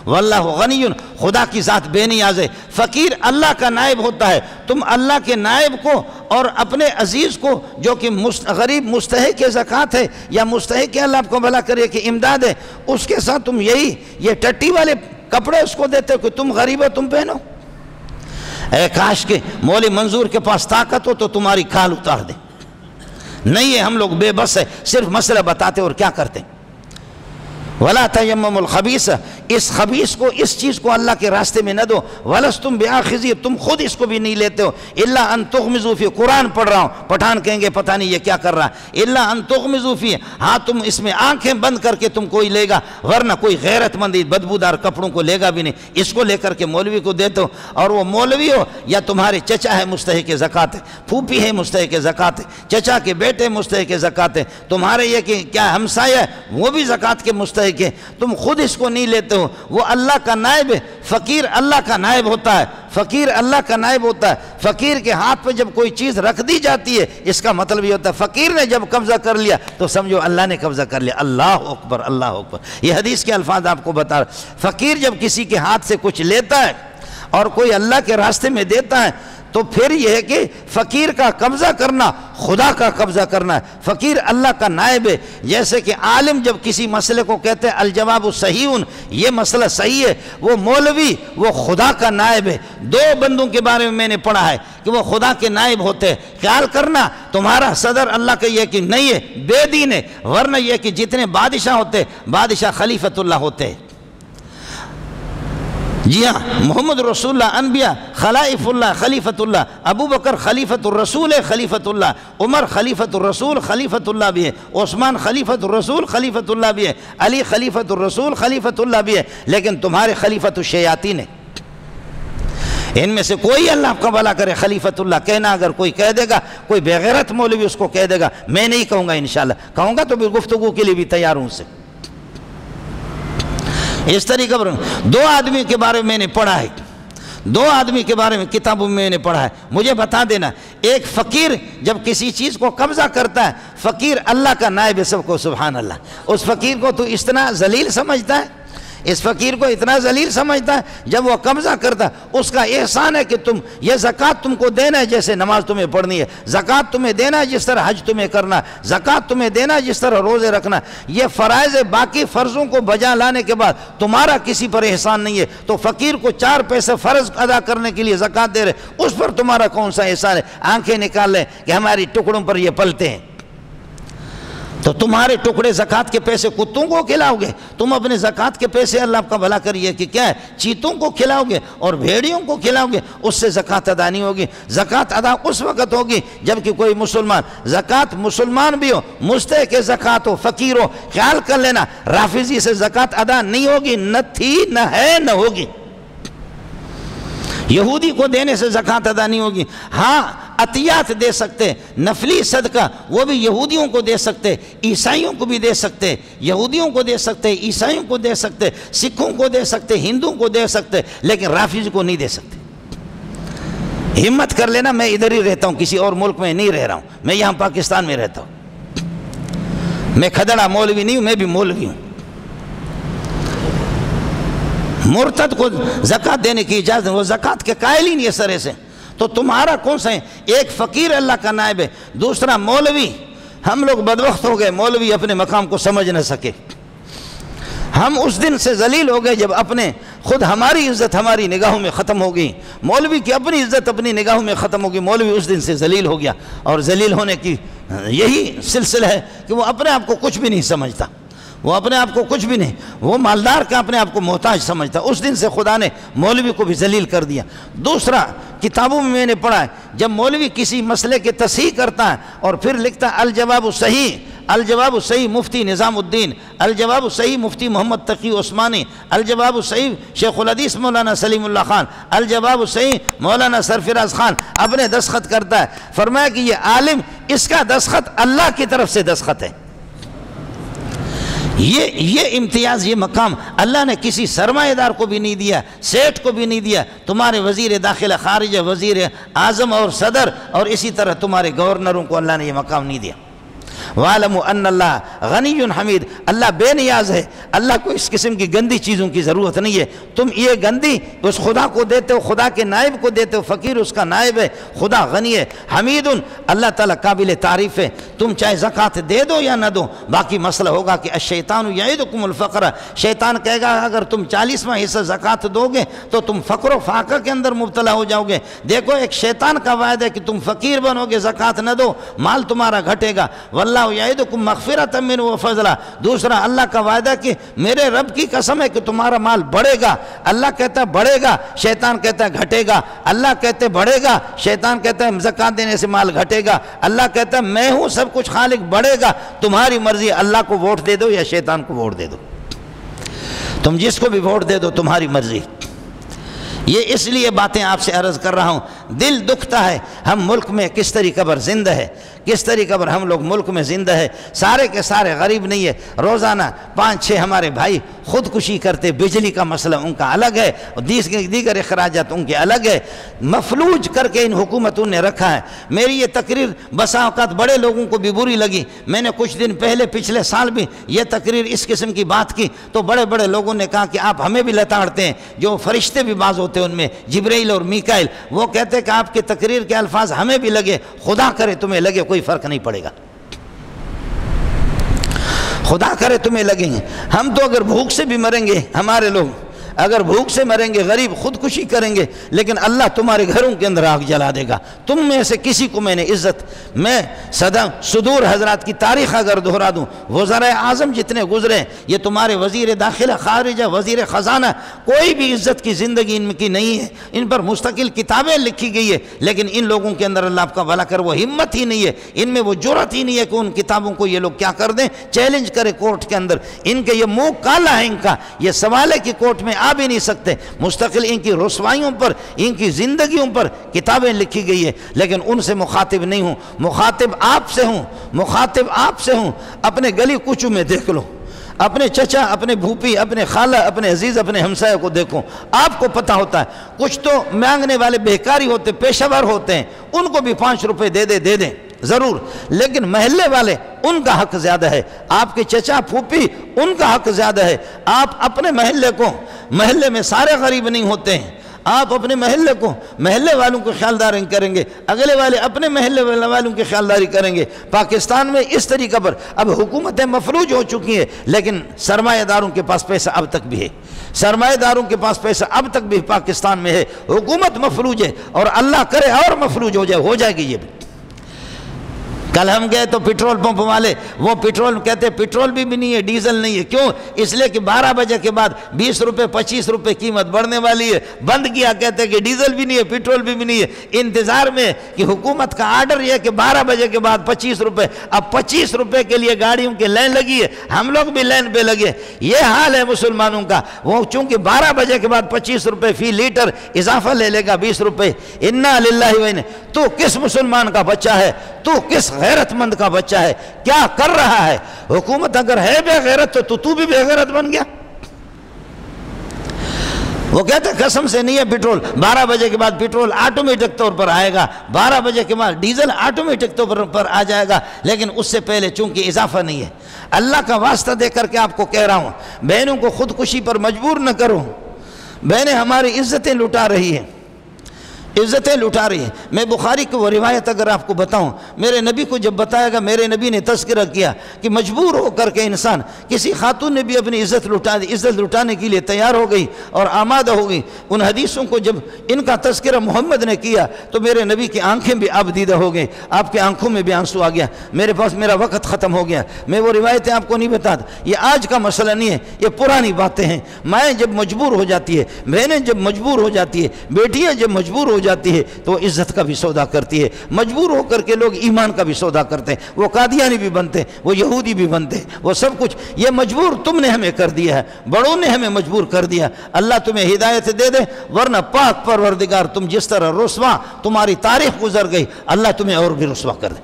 وَاللَّهُ غَنِيٌّ, خدا کی ذات بے نیاز ہے. فقیر اللہ کا نائب ہوتا ہے. تم اللہ کے نائب کو اور اپنے عزیز کو جو کہ غریب مستحق زکوٰۃ ہے یا مستحق اللہ آپ کو بھلا کرے کہ امداد ہے, اس کے ساتھ تم یہ ٹٹی والے کپڑے اس کو دیتے ہو کہ تم غریب ہو تم پہنو. اے کاش کے مولوی منظور کے پاس طاقت ہو تو تمہاری کھال اتار دے. نہیں ہے, ہم لوگ بے بس ہے, صرف مسئلہ بتاتے اور کیا کرتے. وَلَا تَيَمَّمُوا الْخَبِيثَ, اس خبیث کو, اس چیز کو اللہ کے راستے میں نہ دو. وَلَسْتُمْ بِآخِذِهِ, تم خود اس کو بھی نہیں لیتے ہو. إِلَّا أَن تُغْمِضُوا فِيهِ, قرآن پڑھ رہا ہوں, پٹھان کہیں گے پتہ نہیں یہ کیا کر رہا ہے. إِلَّا أَن تُغْمِضُوا فِيهِ, ہاں تم اس میں آنکھیں بند کر کے تم کوئی لے گا, ورنہ کوئی غیرت مند بدبودار کپڑوں کو لے گا بھی نہیں. اس کو لے کر کے مولوی کو دیتے ہو, اور وہ مولوی ہو یا تمہارے چچا ہے مستحق زکوٰۃ ہے, پھوپھی ہے مستحق زکوٰۃ ہے, چچا کے بیٹے مستحق زکوٰۃ ہے, تمہارے یہ کہ کیا ہمسایہ ہے وہ بھی زکوٰۃ کے مستحق ہے, تم خود اس کو نہیں لیتے ہو. وہ اللہ کا نائب ہے. فقیر اللہ کا نائب ہوتا ہے, فقیر اللہ کا نائب ہوتا ہے. فقیر کے ہاتھ پہ جب کوئی چیز رکھ دی جاتی ہے اس کا مطلب یہ ہوتا ہے فقیر نے جب قبضہ کر لیا تو سمجھو اللہ نے قبضہ کر لیا. اللہ اکبر, اللہ اکبر. یہ حدیث کے الفاظ آپ کو بتا رہا. فقیر جب کسی کے ہاتھ سے کچھ لیتا ہے اور کوئی اللہ کے راستے میں دیتا ہے تو پھر یہ ہے کہ فقیر کا قبضہ کرنا خدا کا قبضہ کرنا ہے. فقیر اللہ کا نائب ہے. جیسے کہ عالم جب کسی مسئلے کو کہتے ہیں الجواب صحیح, یہ مسئلہ صحیح ہے, وہ مولوی وہ خدا کا نائب ہے. دو بندوں کے بارے میں نے پڑھا ہے کہ وہ خدا کے نائب ہوتے ہیں. خیال کرنا تمہارا صدر اللہ کا یہ کہ نہیں ہے, بے دین ہے, ورنہ یہ کہ جتنے بادشاہ ہوتے بادشاہ خلیفۃ اللہ ہوتے ہیں. جی ہاں, محمد رسول اللہ انبیاء خلائف اللہ خلیفۃ اللہ, ابو بکر خلیفۃ الرسول ہے خلیفۃ اللہ, عمر خلیفۃ الرسول خلیفۃ اللہ بھی ہے, عثمان خلیفۃ الرسول خلیفۃ اللہ بھی ہے, علی خلیفۃ الرسول خلیفۃ اللہ بھی ہے. لیکن تمہارے خلیفۃ الشیاطین ہے. ان میں سے کوئی اللہ آپ کا بھلا کرے خلیفۃ اللہ کہنا اگر کوئی کہہ دے گا, کوئی بغیرت مولوی اس کو کہہ دے گا, میں نہیں کہوں گا انشاءاللہ, کہوں گا تو بھی گفتگو کے لیے بھی تیار ہوں سے. اس طریقے پر دو آدمی کے بارے میں نے پڑھا ہے, دو آدمی کے بارے میں کتابوں میں نے پڑھا ہے, مجھے بتا دینا. ایک فقیر جب کسی چیز کو قبضہ کرتا ہے, فقیر اللہ کا نائب ہے سب کو, سبحان اللہ. اس فقیر کو تو اتنا ذلیل سمجھتا ہے, اس فقیر کو اتنا ذلیل سمجھتا ہے, جب وہ قبضہ کرتا ہے اس کا احسان ہے کہ تم یہ زکوٰۃ تم کو دینا ہے جیسے نماز تمہیں پڑھنی ہے, زکوٰۃ تمہیں دینا ہے جس طرح حج تمہیں کرنا ہے, زکوٰۃ تمہیں دینا ہے جس طرح روزے رکھنا ہے. یہ فرائض باقی فرضوں کو بجا لانے کے بعد تمہارا کسی پر احسان نہیں ہے. تو فقیر کو 4 پیسے فرض ادا کرنے کے لیے زکوٰۃ دے رہے, اس پر تمہارا کون سا احسان ہے؟ آنکھیں نکال لیں کہ ہماری ٹکڑوں پر یہ پلتے ہیں. تو تمہارے ٹکڑے زکوٰۃ کے پیسے کتوں کو کھلاؤ گے؟ تم اپنے زکوٰۃ کے پیسے اللہ آپ کا بھلا کریے کہ کیا ہے چیتوں کو کھلاؤ گے اور بھیڑیوں کو کھلاؤ گے, اس سے زکوٰۃ ادا نہیں ہوگی. زکوٰۃ ادا اس وقت ہوگی جب کہ کوئی مسلمان, زکوٰۃ مسلمان بھی ہو, مستحق زکوٰۃ ہو, فقیر ہو. خیال کر لینا رافضی سے زکوٰۃ ادا نہیں ہوگی, نہ تھی نہ ہے نہ ہوگی. یہودی کو دینے سے زکوٰۃ ادا نہیں ہوگی۔ ہاں عطیات دے سکتے، نفلی صدقہ وہ بھی یہودیوں کو دے سکتے، عیسائیوں کو بھی دے سکتے، یہودیوں کو دے سکتے، عیسائیوں کو دے سکتے، سکھوں کو دے سکتے، ہندوؤں کو دے سکتے، لیکن رافض کو نہیں دے سکتے۔ ہمت کر لینا، میں ادھر ہی رہتا ہوں، کسی اور ملک میں نہیں رہ رہا ہوں، میں یہاں پاکستان میں رہتا ہوں، میں کھدڑا مولوی نہیں ہوں، میں بھی مولوی ہوں۔ مرتد کو زکوٰۃ دینے کی اجازت، وہ زکوٰۃ کے قائل ہی نہیں ہے سرے سے، تو تمہارا کون سا ہے؟ ایک فقیر اللہ کا نائب ہے، دوسرا مولوی۔ ہم لوگ بدبخت ہو گئے، مولوی اپنے مقام کو سمجھ نہ سکے۔ ہم اس دن سے ذلیل ہو گئے جب اپنے خود ہماری عزت ہماری نگاہوں میں ختم ہو گئی، مولوی کی اپنی عزت اپنی نگاہوں میں ختم ہو گئی، مولوی اس دن سے ذلیل ہو گیا۔ اور ذلیل ہونے کی یہی سلسلہ ہے کہ وہ اپنے آپ کو کچھ بھی نہیں سمجھتا، وہ اپنے آپ کو کچھ بھی نہیں، وہ مالدار کا اپنے آپ کو محتاج سمجھتا۔ اس دن سے خدا نے مولوی کو بھی ذلیل کر دیا۔ دوسرا، کتابوں میں نے پڑھا ہے، جب مولوی کسی مسئلے کی تصحیح کرتا ہے اور پھر لکھتا ہے الجواب الصحیح، الجواب الصحیح مفتی نظام الدین، الجواب الصحیح مفتی محمد تقی عثمانی، الجواب الصحیح شیخ الحدیث مولانا سلیم اللہ خان، الجواب الصحیح مولانا سرفراز خان، اپنے دستخط کرتا ہے۔ فرمایا کہ یہ عالم، اس کا دستخط اللہ کی طرف سے دستخط ہے۔ یہ امتیاز، یہ مقام اللہ نے کسی سرمایہ دار کو بھی نہیں دیا، سیٹھ کو بھی نہیں دیا۔ تمہارے وزیر داخلہ، خارجہ، وزیر اعظم اور صدر، اور اسی طرح تمہارے گورنروں کو اللہ نے یہ مقام نہیں دیا۔ وَعَلَمُوا أَنَّ اللَّهَ غَنِيٌّ حَمِيدٌ، اللہ بے نیاز ہے، اللہ کو اس قسم کی گندی چیزوں کی ضرورت نہیں ہے۔ تم یہ گندی اس خدا کو دیتے ہو، خدا کے نائب کو دیتے ہو، فقیر اس کا نائب ہے، خدا غنی ہے، حمید، اللہ تعالیٰ قابل تعریف ہے۔ تم چاہے زکوٰۃ دے دو یا نہ دو، باقی مسئلہ ہوگا کہ الشیطان یعدکم الفقر، شیطان کہے گا اگر تم 40واں حصہ زکوٰۃ دو گے تو تم فقر و فاقہ کے اندر مبتلا ہو جاؤ گے۔ دیکھو ایک شیطان کا وعدہ ہے کہ تم فقیر بنو گے، زکوٰۃ نہ دو، مال تمہارا گھٹے گا۔ واللہ یعدکم مغفرۃ منہ وفضلا، دوسرا اللہ کا وعدہ کہ میرے رب کی قسم ہے کہ تمہارا مال بڑھے گا۔ اللہ کہتا ہے بڑھے گا، شیطان کہتا ہے گھٹے گا۔ اللہ کہتے بڑھے گا، شیطان کہتا ہے زکوٰۃ دینے سے مال گھٹے گا۔ اللہ کہتا ہے میں ہوں سب کچھ خالق، بڑھے گا، تمہاری مرضی، اللہ کو ووٹ دے دو یا شیطان کو ووٹ دے دو، تم جس کو بھی ووٹ دے دو، تمہاری مرضی۔ یہ اس لیے باتیں آپ سے عرض کر رہا ہوں، دل دکھتا ہے، ہم ملک میں کس طریقے پر زندہ ہے، کس طریقے پر ہم لوگ ملک میں زندہ ہے۔ سارے کے سارے غریب نہیں ہے، روزانہ 5-6 ہمارے بھائی خودکشی کرتے، بجلی کا مسئلہ ان کا الگ ہے، دیگر اخراجات ان کے الگ ہے، مفلوج کر کے ان حکومتوں نے رکھا ہے۔ میری یہ تقریر بسا اوقات بڑے لوگوں کو بھی بری لگی، میں نے کچھ دن پہلے پچھلے سال بھی یہ تقریر اس قسم کی بات کی تو بڑے بڑے لوگوں نے کہا کہ آپ ہمیں بھی لتاڑتے ہیں، جو فرشتے بھی بعض ہوتے ہیں ان میں جبرائیل اور میکائیل، وہ کہتے کہ آپ کے تقریر کے الفاظ ہمیں بھی لگے، خدا کرے تمہیں لگے، کوئی فرق نہیں پڑے گا، خدا کرے تمہیں لگیں گے۔ ہم تو اگر بھوک سے بھی مریں گے، ہمارے لوگ اگر بھوک سے مریں گے، غریب خودکشی کریں گے، لیکن اللہ تمہارے گھروں کے اندر آگ جلا دے گا۔ تم میں سے کسی کو میں نے عزت، میں صدور حضرات کی تاریخ اگر دہرا دوں، وزرائے اعظم جتنے گزرے، یہ تمہارے وزیر داخلہ، خارجہ، وزیر خزانہ، کوئی بھی عزت کی زندگی ان کی نہیں ہے، ان پر مستقل کتابیں لکھی گئی ہے، لیکن ان لوگوں کے اندر اللہ آپ کا بھلا کر وہ ہمت ہی نہیں ہے، ان میں وہ جرأت ہی نہیں ہے کہ ان کتابوں کو یہ لوگ کیا کر دیں، چیلنج کرے کورٹ کے اندر۔ ان کے یہ منہ کالا ہے، ان کا یہ سوال ہے کہ کورٹ میں آ بھی نہیں سکتے، مستقل ان کی رسوائیوں پر، ان کی زندگیوں پر کتابیں لکھی گئی ہے، لیکن ان سے مخاطب نہیں ہوں، مخاطب آپ سے ہوں، مخاطب آپ سے ہوں۔ اپنے گلی کوچوں میں دیکھ لو، اپنے چچا، اپنے بھوپی، اپنے خالہ، اپنے عزیز، اپنے ہمسایہ کو دیکھو، آپ کو پتہ ہوتا ہے۔ کچھ تو مانگنے والے بہکاری ہوتے، پیشہ ور ہوتے ہیں، ان کو بھی 5 روپے دے دیں ضرور، لیکن محلے والے ان کا حق زیادہ ہے، آپ کے چچا پھوپھی ان کا حق زیادہ ہے۔ آپ اپنے محلے کو، محلے میں سارے غریب نہیں ہوتے ہیں، آپ اپنے محلے کو، محلے والوں کو خیالداری کریں گے، اگلے والے اپنے محلے والوں کی خیالداری کریں گے۔ پاکستان میں اس طریقہ پر اب حکومتیں مفلوج ہو چکی ہیں، لیکن سرمایہ داروں کے پاس پیسہ اب تک بھی ہے، سرمایہ داروں کے پاس پیسہ اب تک بھی پاکستان میں ہے، حکومت مفلوج ہے، اور اللہ کرے اور مفلوج ہو جائے گی یہ بھی۔ کل ہم گئے تو پیٹرول پمپ والے وہ پیٹرول کہتے پیٹرول بھی نہیں ہے، ڈیزل نہیں ہے. کیوں؟ اس لیے کہ 12 بجے کے بعد 20 روپے 25 روپے قیمت بڑھنے والی ہے. بند کیا، کہتے کہ ڈیزل بھی نہیں ہے، پیٹرول بھی نہیں ہے. انتظار میں کہ حکومت کا آرڈر یہ کہ 12 بجے کے بعد 25 روپے. اب 25 روپے کے لیے گاڑیوں کی لائن لگی ہے، ہم لوگ بھی لائن پہ لگے. یہ حال ہے مسلمانوں کا. وہ چونکہ 12 بجے کے بعد 25 روپے فی لیٹر اضافہ لے لے گا 20 روپے. انا للہ و انا. تو کس مسلمان کا بچہ ہے؟ تو کس غیرت مند کا بچہ ہے؟ کیا کر رہا ہے؟ حکومت اگر ہے بے غیرت تو بھی بے غیرت بن گیا. وہ کہتے قسم سے نہیں ہے پیٹرول. 12 بجے کے بعد پیٹرول آٹومیٹک طور پر آئے گا، 12 بجے کے بعد ڈیزل آٹومیٹک طور پر آ جائے گا، لیکن اس سے پہلے چونکہ اضافہ نہیں ہے. اللہ کا واسطہ دے کر کے آپ کو کہہ رہا ہوں، بہنوں کو خودکشی پر مجبور نہ کرو. بہنیں ہماری عزتیں لٹا رہی ہیں، عزتیں لٹا رہی ہیں. میں بخاری کی وہ روایت اگر آپ کو بتاؤں، میرے نبی کو جب بتایا گا، میرے نبی نے تذکرہ کیا کہ مجبور ہو کر کے انسان، کسی خاتون نے بھی اپنی عزت لٹا دی، عزت لٹانے کے لیے تیار ہو گئی اور آمادہ ہو گئی. ان حدیثوں کو جب ان کا تذکرہ محمد نے کیا تو میرے نبی کی آنکھیں بھی آبدیدہ ہو گئیں، آپ کی آنکھوں میں بھی آنسو آ گیا. میرے پاس میرا وقت ختم ہو گیا، میں وہ روایتیں آپ کو نہیں بتاتا. یہ آج کا مسئلہ نہیں ہے، یہ پرانی باتیں ہیں. مائیں جب مجبور ہو جاتی ہے، بہنیں جب مجبور ہو جاتی ہے، بیٹیاں جب مجبور ہو جاتی ہے تو عزت کا بھی سودا کرتی ہے. مجبور ہو کر کے لوگ ایمان کا بھی سودا کرتے ہیں. وہ قادیانی بھی بنتے ہیں، وہ یہودی بھی بنتے ہیں، وہ سب کچھ. یہ مجبور تم نے ہمیں کر دیا ہے، بڑوں نے ہمیں مجبور کر دیا. اللہ تمہیں ہدایت دے دے، ورنہ پاک پروردگار تم جس طرح رسوا تمہاری تاریخ گزر گئی، اللہ تمہیں اور بھی رسوا کر دے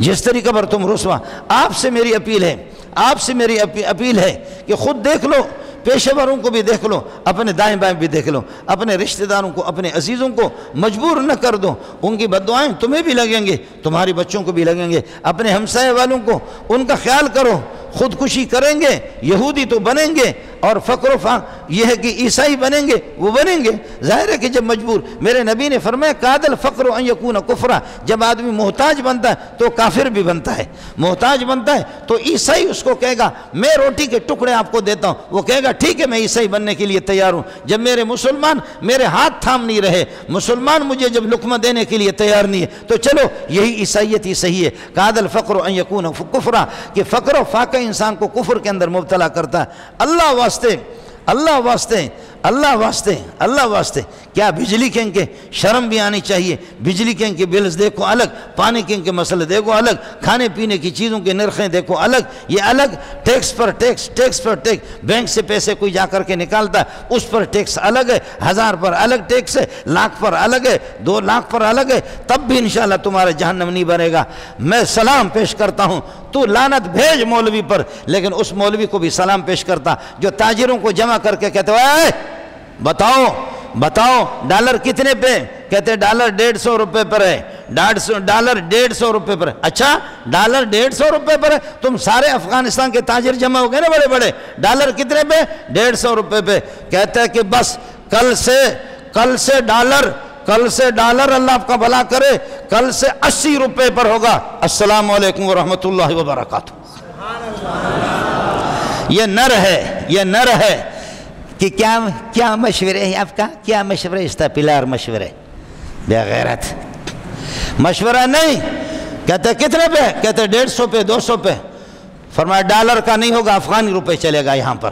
جس طریقہ پر تم رسوا. آپ سے میری اپیل ہے، آپ سے میری اپیل ہے کہ خود دیکھ لو، پیشہ وروں کو بھی دیکھ لو، اپنے دائیں بائیں بھی دیکھ لو، اپنے رشتہ داروں کو، اپنے عزیزوں کو مجبور نہ کر دو. ان کی بددعائیں تمہیں بھی لگیں گے، تمہاری بچوں کو بھی لگیں گے. اپنے ہمسائے والوں کو ان کا خیال کرو. خودکشی کریں گے یہودی تو بنیں گے، اور فقر و یہ ہے کہ عیسائی بنیں گے، وہ بنیں گے. ظاہر ہے کہ جب مجبور، میرے نبی نے فرمایا قاد الفقر ان یکون کفرا. جب آدمی محتاج بنتا ہے تو کافر بھی بنتا ہے. محتاج بنتا ہے تو عیسائی اس کو کہے گا میں روٹی کے ٹکڑے آپ کو دیتا ہوں، وہ کہے گا ٹھیک ہے میں عیسائی بننے کے لیے تیار ہوں. جب میرے مسلمان میرے ہاتھ تھام نہیں رہے، مسلمان مجھے جب لقمہ دینے کے لیے تیار نہیں ہے، تو چلو یہی عیسائیت ہی صحیح ہے. قاد الفقر ان یکون کفرا، کہ فقر و فاقہ انسان کو کفر کے اندر مبتلا کرتا ہے. اللہ واسطے، اللہ واسطے، اللہ واسطے، اللہ واسطے، کیا بجلی کے ان کے شرم بھی آنی چاہیے. بجلی کے ان کے بلز دیکھو الگ، پانی کے ان کے مسئلے دیکھو الگ، کھانے پینے کی چیزوں کے نرخیں دیکھو الگ، یہ الگ. ٹیکس پر ٹیکس، ٹیکس پر ٹیکس. بینک سے پیسے کوئی جا کر کے نکالتا ہے اس پر ٹیکس الگ ہے، 1000 پر الگ ٹیکس ہے، لاکھ پر الگ ہے، 2 لاکھ پر الگ ہے. تب بھی انشاءاللہ تمہارا جہنم نہیں بنے گا. میں سلام پیش کرتا ہوں، تو لعنت بھیج مولوی پر، لیکن اس مولوی کو بھی سلام پیش کرتا جو تاجروں کو جمع کر کے کہتے ہیں بتاؤ بتاؤ ڈالر کتنے پہ؟ کہتے ڈالر 150 روپے پر ہے. ڈالر 150 روپے پر ہے. اچھا ڈالر 150 روپے پر ہے؟ تم سارے افغانستان کے تاجر جمع ہو گئے نا بڑے بڑے. ڈالر کتنے پہ؟ 150 روپے پہ. کہتے ہیں کہ بس کل سے ڈالر اللہ آپ کا بھلا کرے، کل سے 80 روپے پر ہوگا. السلام علیکم ورحمۃ اللہ وبرکاتہ. یہ نر ہے کہ کیا مشورے ہے آپ کا؟ کیا مشورے؟ اس طرح پلار مشورے، بے غیرت مشورہ نہیں. کہتے کتنے پہ؟ کہتے 150 پہ، 200 پہ. فرمایا ڈالر کا نہیں ہوگا، افغانی روپے چلے گا یہاں پر.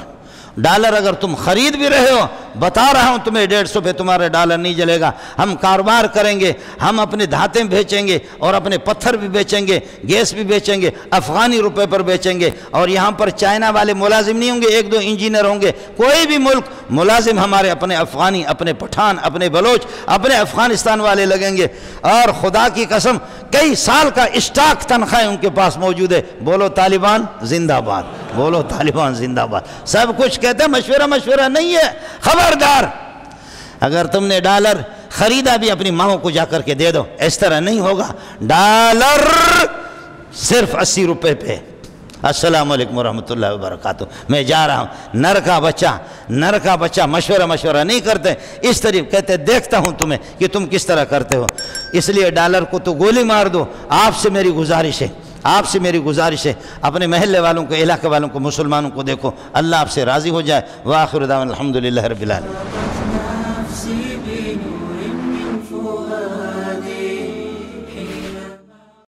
ڈالر اگر تم خرید بھی رہے ہو، بتا رہا ہوں تمہیں 150 پہ تمہارا ڈالر نہیں جلے گا. ہم کاروبار کریں گے، ہم اپنے دھاتیں بیچیں گے اور اپنے پتھر بھی بیچیں گے، گیس بھی بیچیں گے، افغانی روپے پر بیچیں گے. اور یہاں پر چائنا والے ملازم نہیں ہوں گے، 1-2 انجینئر ہوں گے. کوئی بھی ملک ملازم ہمارے اپنے افغانی، اپنے پٹھان، اپنے بلوچ، اپنے افغانستان والے لگیں گے. اور خدا کی قسم کئی سال کا اسٹاک تنخواہ ان کے پاس موجود ہے. بولو طالبان زندہ باد، بولو طالبان زندہ باد. سب کچھ کہتے ہیں مشورہ نہیں ہے. خبردار، اگر تم نے ڈالر خریدا بھی اپنی ماں کو جا کر کے دے دو، اس طرح نہیں ہوگا. ڈالر صرف 80 روپے پہ. السلام علیکم ورحمۃ اللہ وبرکاتہ. میں جا رہا ہوں. نر کا بچہ مشورہ نہیں کرتے. اس طریقے کہتے دیکھتا ہوں تمہیں کہ تم کس طرح کرتے ہو. اس لیے ڈالر کو تو گولی مار دو. آپ سے میری گزارش ہے، اپنے محلے والوں کو، علاقے والوں کو، مسلمانوں کو دیکھو. اللہ آپ سے راضی ہو جائے. وآخر دعوانا الحمدللہ رب العالمین.